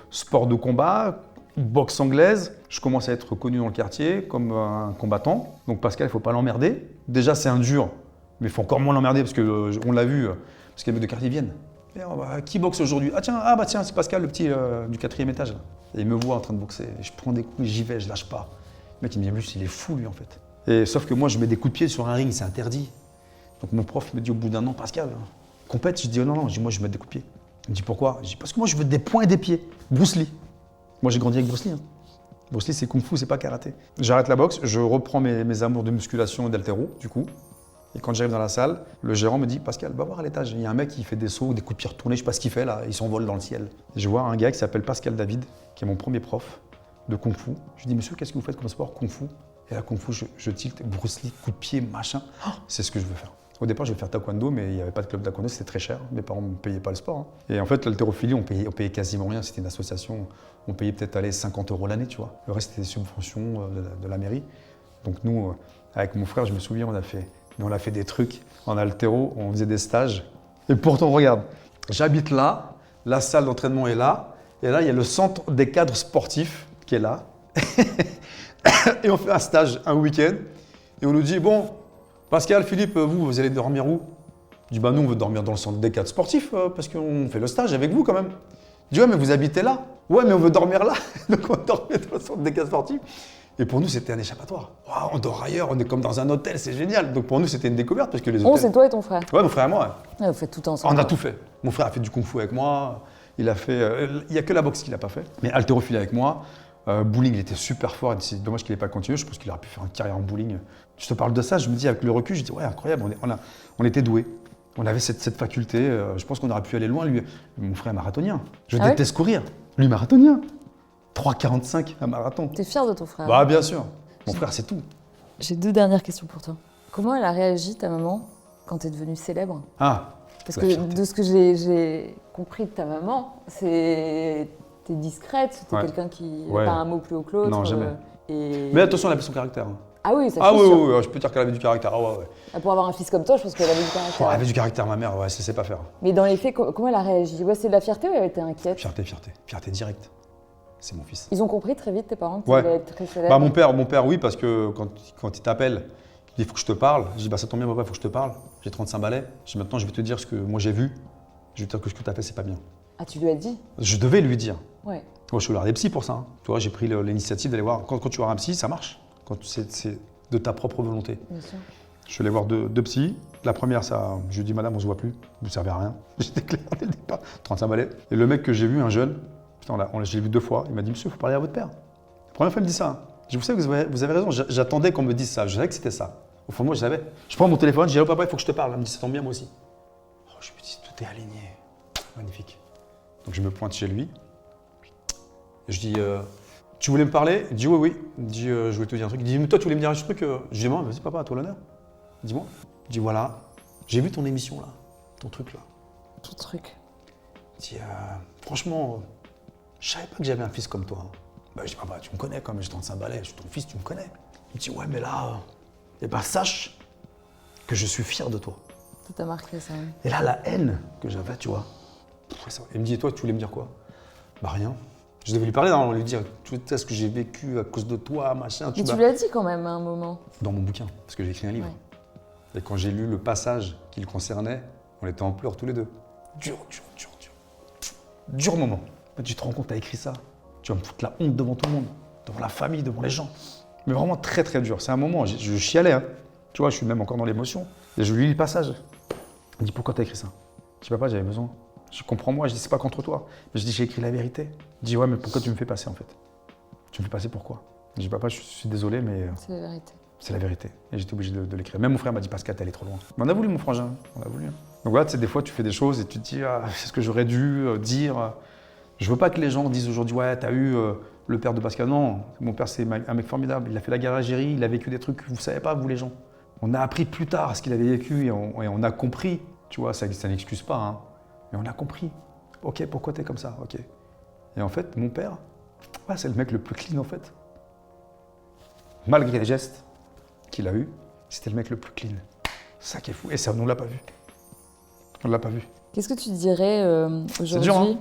sport de combat, boxe anglaise. Je commence à être connu dans le quartier comme un combattant. Donc Pascal, il ne faut pas l'emmerder. Déjà, c'est un dur, mais il faut encore moins l'emmerder parce qu'on l'a vu, parce que les mecs de quartier viennent. Et qui boxe aujourd'hui? Tiens, c'est Pascal, le petit du 4e étage. Là. Et il me voit en train de boxer. Et je prends des coups, j'y vais, je lâche pas. Le mec, il me dit, il est fou lui en fait. Et sauf que moi, je mets des coups de pied sur un ring, c'est interdit. Donc mon prof me dit au bout d'un an, Pascal, compète? Je dis, non, moi je vais mettre des coups de pied. Il me dit, pourquoi? Je dis, parce que moi je veux des poings et des pieds. Bruce Lee. Moi j'ai grandi avec Bruce Lee. Hein. Bruce Lee, c'est kung fu, c'est pas karaté. J'arrête la boxe, je reprends mes amours de musculation et d'haltéro, du coup. Et quand j'arrive dans la salle, le gérant me dit, Pascal, va voir à l'étage. Il y a un mec qui fait des sauts, des coups de pied retournés, je sais pas ce qu'il fait là, il s'envole dans le ciel. Et je vois un gars qui s'appelle Pascal David, qui est mon premier prof de kung fu. Je lui dis, monsieur, qu'est-ce que vous faites comme sport? Kung fu. Et là, kung fu, je tilte, Bruce Lee, coup de pied, machin. C'est ce que je veux faire. Au départ, je vais faire taekwondo, mais il n'y avait pas de club taekwondo, c'était très cher. Mes parents ne me payaient pas le sport. Hein. Et en fait, l'haltérophilie, on payait quasiment rien. C'était une association, on payait peut-être 50 € l'année, tu vois. Le reste, c'était des subventions de la mairie. Donc nous, avec mon frère, je me souviens, on a fait des trucs en haltéro, on faisait des stages. Et pourtant, regarde, j'habite là, la salle d'entraînement est là, et là, il y a le centre des cadres sportifs qui est là. Et on fait un stage un week-end, et on nous dit, bon, Pascal, Philippe, vous allez dormir où? Je dis, nous, on veut dormir dans le centre des cadres sportifs parce qu'on fait le stage avec vous quand même. Je dis, ouais, mais vous habitez là? Ouais, mais on veut dormir là. Donc on dormait dans le centre des cadres sportifs. Et pour nous, c'était un échappatoire. Wow, on dort ailleurs, on est comme dans un hôtel, c'est génial. Donc pour nous, c'était une découverte parce que les hôtels... c'est toi et ton frère? Ouais, mon frère et moi. Ouais, vous faites tout ensemble. On a tout fait. Mon frère a fait du kung-fu avec moi. Il a fait... il n'y a que la boxe qu'il n'a pas fait. Mais haltérophilie avec moi. Bowling, il était super fort. C'est dommage qu'il n'ait pas continué. Je pense qu'il aurait pu faire une carrière en bowling. Je te parle de ça, je me dis avec le recul, je dis ouais, incroyable, on était doués. On avait cette faculté. Je pense qu'on aurait pu aller loin. Lui, mon frère est marathonien. Je déteste courir. Lui, marathonien. 3,45 un marathon. T'es fier de ton frère? Bah bien sûr. Mon frère, c'est tout. J'ai 2 dernières questions pour toi. Comment elle a réagi, ta maman, quand t'es devenue célèbre? Parce que de ce que j'ai compris de ta maman, t'es discrète, t'es quelqu'un qui n'a pas un mot plus haut que l'autre. Non, jamais. Mais attention, elle avait son caractère. Ah oui, ça oui, je peux dire qu'elle avait du caractère. Pour avoir un fils comme toi, je pense qu'elle avait du caractère. Elle avait du caractère, ma mère, ouais, ça sait pas faire. Mais dans les faits, comment elle a réagi? Ouais, c'est de la fierté ou elle était inquiète? Fierté directe. C'est mon fils. Ils ont compris très vite, tes parents, que tu allais être très célèbre? Mon père, oui, parce que quand il t'appelle, il dit il faut que je te parle. Je dis ça tombe bien, papa, il faut que je te parle. J'ai 35 balais. Je dis maintenant, je vais te dire ce que moi j'ai vu. Je vais te dire que ce que tu as fait, c'est pas bien. Ah, tu lui as dit? Je devais lui dire. Ouais. Moi, je suis allé des psys pour ça. Hein. Tu vois, j'ai pris l'initiative d'aller voir. Quand tu vois un psy, ça marche. de ta propre volonté. Bien sûr. Je suis allé voir deux psys. La première, je lui ai dit, madame, on se voit plus, vous ne servez à rien. J'étais clair dès le départ, 35 balais. Et le mec que j'ai vu, un jeune, putain, je l'ai vu 2 fois, il m'a dit, monsieur, il faut parler à votre père. La première fois, il me dit ça. Hein. Je sais que vous avez raison, j'attendais qu'on me dise ça, je savais que c'était ça. Au fond de moi, je savais. Je prends mon téléphone, je dis, oh papa, il faut que je te parle. Il me dit, ça tombe bien, moi aussi. Oh, je me dis, tout est aligné. Magnifique. Donc je me pointe chez lui. Et je dis, tu voulais me parler? Il dit, oui, oui. Il dit, je voulais te dire un truc. Il dit, mais toi, tu voulais me dire un truc? Je dis, moi, vas-y, papa, à toi l'honneur. Dis-moi. Je dis, voilà, j'ai vu ton émission là, ton truc là. Tout truc. Il dit, franchement, je savais pas que j'avais un fils comme toi. Hein. Bah, je dis, papa, tu me connais quand même, j'ai 35 balais, je suis ton fils, tu me connais. Il me dit, ouais, mais là, eh ben, sache que je suis fier de toi. Ça t'a marqué ça, oui. Et là, la haine que j'avais, tu vois. Il me dit, et toi, tu voulais me dire quoi? Bah, rien. Je devais lui parler, non, lui dire, tu sais ce que j'ai vécu à cause de toi, machin. Mais tu lui as dit quand même à un moment. Dans mon bouquin, parce que j'ai écrit un livre. Ouais. Et quand j'ai lu le passage qui le concernait, on était en pleurs tous les deux. Dur. Dur moment. Tu te rends compte, t'as écrit ça. Tu vas me foutre la honte devant tout le monde, devant la famille, devant les gens. Mais vraiment très très dur. C'est un moment, je chialais. Hein. Tu vois, je suis même encore dans l'émotion. Et je lui lis le passage. Il me dit, pourquoi t'as écrit ça? Je dis, papa, j'avais besoin. Je comprends moi, je dis, c'est pas contre toi. Mais je dis, j'ai écrit la vérité. Il dit, ouais, mais pourquoi tu me fais passer en fait? Tu me fais passer pourquoi? Je dis, papa, je suis désolé, mais. C'est la vérité. C'est la vérité. Et j'étais obligé de l'écrire. Même mon frère m'a dit, Pascal, t'es allé trop loin. Mais on a voulu, mon frangin. On a voulu. Donc voilà, tu sais, des fois, tu fais des choses et tu te dis, ah, c'est ce que j'aurais dû dire. Je veux pas que les gens disent aujourd'hui, ouais, t'as eu le père de Pascal. Non, mon père, c'est un mec formidable. Il a fait la guerre d'Algérie, il a vécu des trucs que vous savez pas, vous les gens. On a appris plus tard ce qu'il avait vécu et on a compris. Tu vois, ça n'excuse pas, hein. Mais on a compris. Ok, pourquoi t'es comme ça? Ok. Et en fait, mon père, ouais, c'est le mec le plus clean en fait. Malgré les gestes qu'il a eu, c'était le mec le plus clean. C'est ça qui est fou. Et ça, on ne l'a pas vu. On ne l'a pas vu. Qu'est-ce que tu dirais aujourd'hui? C'est dur, hein?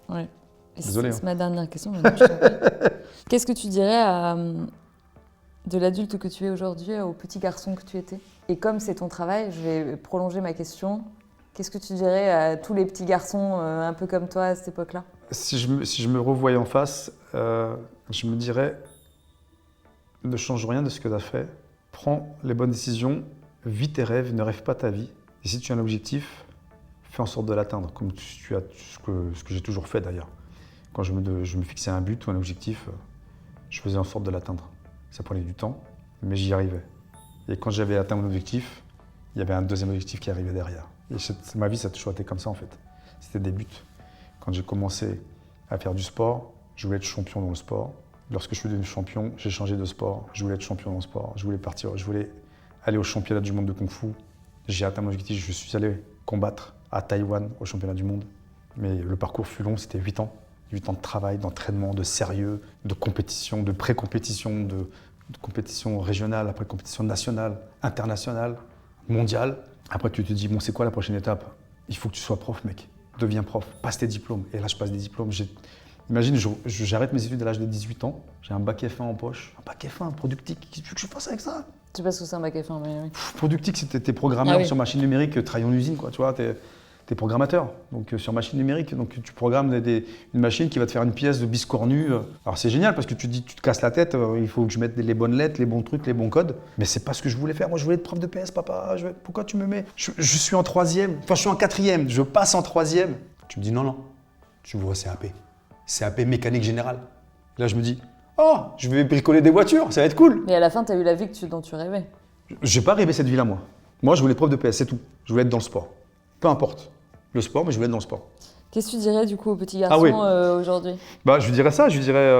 Ouais. Désolé. C'est ma dernière question. Qu'est-ce que tu dirais de l'adulte que tu es aujourd'hui au petit garçon que tu étais? Et comme c'est ton travail, je vais prolonger ma question. Qu'est-ce que tu dirais à tous les petits garçons un peu comme toi à cette époque-là? Si je me revoyais en face, je me dirais, ne change rien de ce que tu as fait. Prends les bonnes décisions, vis tes rêves, ne rêve pas ta vie. Et si tu as un objectif, fais en sorte de l'atteindre, comme tu as ce que j'ai toujours fait d'ailleurs. Quand je me fixais un but ou un objectif, je faisais en sorte de l'atteindre. Ça prenait du temps, mais j'y arrivais. Et quand j'avais atteint mon objectif, il y avait un deuxième objectif qui arrivait derrière. Et ma vie, ça a toujours été comme ça en fait. C'était des buts. Quand j'ai commencé à faire du sport, je voulais être champion dans le sport. Lorsque je suis devenu champion, j'ai changé de sport. Je voulais être champion dans le sport. Je voulais aller au championnat du monde de Kung Fu. J'ai atteint mon objectif. Je suis allé combattre à Taïwan au championnat du monde. Mais le parcours fut long, c'était 8 ans. 8 ans de travail, d'entraînement, de sérieux, de compétition, de pré-compétition, de compétition régionale, après compétition nationale, internationale, mondiale. Après, tu te dis, bon, c'est quoi la prochaine étape? Il faut que tu sois prof, mec. Deviens prof, passe tes diplômes. Et là, je passe des diplômes. Imagine, j'arrête mes études à l'âge de 18 ans. J'ai un bac F1 en poche. Un bac F1, productique. Qu'est-ce que tu veux que je fasse avec ça? Je sais pas ce que c'est un bac F1, mais oui. Productique, c'était tes programmeurs sur machine numérique, travaillent en usine, quoi. Tu vois, t'es programmateur, donc sur machine numérique. Donc tu programmes une machine qui va te faire une pièce de biscornu. Alors c'est génial parce que tu te casses la tête, il faut que je mette les bonnes lettres, les bons trucs, les bons codes. Mais c'est pas ce que je voulais faire. Moi, je voulais être prof de PS, papa. Pourquoi tu me mets je suis en 3e, enfin je suis en 4e, je passe en 3e. Tu me dis non, tu vois CAP. CAP mécanique générale. Là, je me dis, oh, je vais bricoler des voitures, ça va être cool. Mais à la fin, tu as eu la vie dont tu rêvais. J'ai pas rêvé cette vie-là, moi. Moi, je voulais être prof de PS, c'est tout. Je voulais être dans le sport. Peu importe le sport, mais je voulais être dans le sport. Qu'est-ce que tu dirais du coup au petit garçon aujourd'hui? Je lui dirais ça, je lui dirais,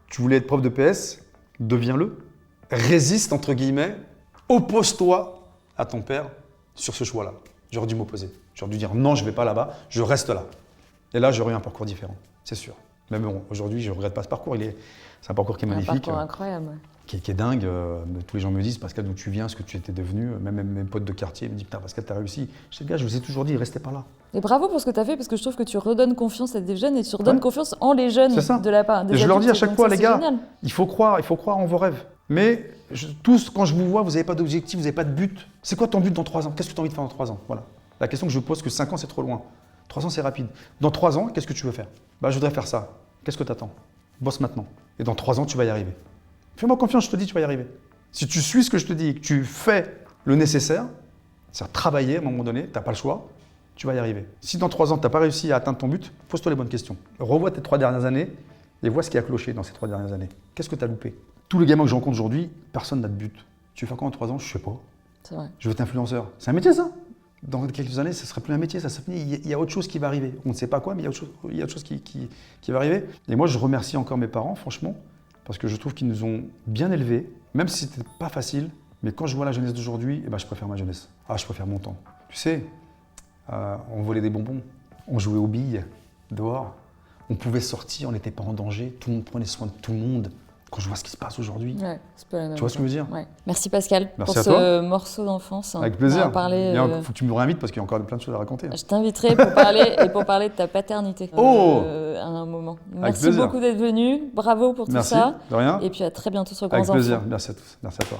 tu voulais être prof de PS, deviens-le. Résiste, entre guillemets, oppose-toi à ton père sur ce choix-là. J'aurais dû m'opposer. J'aurais dû dire non, je ne vais pas là-bas, je reste là. Et là, j'aurais eu un parcours différent, c'est sûr. Mais bon, aujourd'hui, je ne regrette pas ce parcours. C'est un parcours qui est magnifique. Un parcours incroyable. Qui est dingue. Tous les gens me disent, Pascal, d'où tu viens, ce que tu étais devenu. Même mes potes de quartier me disent, putain, Pascal, t'as réussi. Je dis, gars, je vous ai toujours dit, restez pas là. Et bravo pour ce que tu as fait, parce que je trouve que tu redonnes confiance à des jeunes et tu redonnes confiance en les jeunes de la part des adultes. Et je leur dis à chaque fois, les gars, génial. il faut croire en vos rêves. Mais tous, quand je vous vois, vous n'avez pas d'objectif, vous n'avez pas de but. C'est quoi ton but dans 3 ans? Qu'est-ce que tu as envie de faire dans 3 ans? Voilà. La question que je pose, que 5 ans, c'est trop loin. 3 ans, c'est rapide. Dans 3 ans, qu'est-ce que tu veux faire? Je voudrais faire ça. Qu'est-ce que tu attends? Bosse maintenant. Et dans 3 ans, tu vas y arriver. Fais-moi confiance, je te dis, tu vas y arriver. Si tu suis ce que je te dis, que tu fais le nécessaire, c'est-à-dire travailler à un moment donné, tu n'as pas le choix, tu vas y arriver. Si dans 3 ans, tu n'as pas réussi à atteindre ton but, pose-toi les bonnes questions. Revois tes 3 dernières années et vois ce qui a cloché dans ces 3 dernières années. Qu'est-ce que tu as loupé? Tous les gamins que je rencontre aujourd'hui, personne n'a de but. Tu veux faire quoi en 3 ans? Je sais pas. C'est vrai. Je veux être influenceur. C'est un métier, ça. Dans quelques années, ce ne serait plus un métier, ça serait fini. Il y a autre chose qui va arriver. On ne sait pas quoi, mais il y a autre chose qui va arriver. Et moi, je remercie encore mes parents, franchement, parce que je trouve qu'ils nous ont bien élevés, même si c'était pas facile. Mais quand je vois la jeunesse d'aujourd'hui, je préfère ma jeunesse. Ah, je préfère mon temps. Tu sais, on volait des bonbons, on jouait aux billes dehors, on pouvait sortir, on n'était pas en danger, tout le monde prenait soin de tout le monde. Quand je vois ce qui se passe aujourd'hui, c'est pas la même tu vois ce que je veux dire? Merci Pascal pour ce morceau d'enfance. Avec plaisir. Il faut que tu me réinvites parce qu'il y a encore plein de choses à raconter. Je t'inviterai pour parler de ta paternité à un moment. Merci beaucoup d'être venu, bravo pour tout ça. De rien. Et puis à très bientôt sur Grands Enfants. Avec plaisir, merci à tous, merci à toi.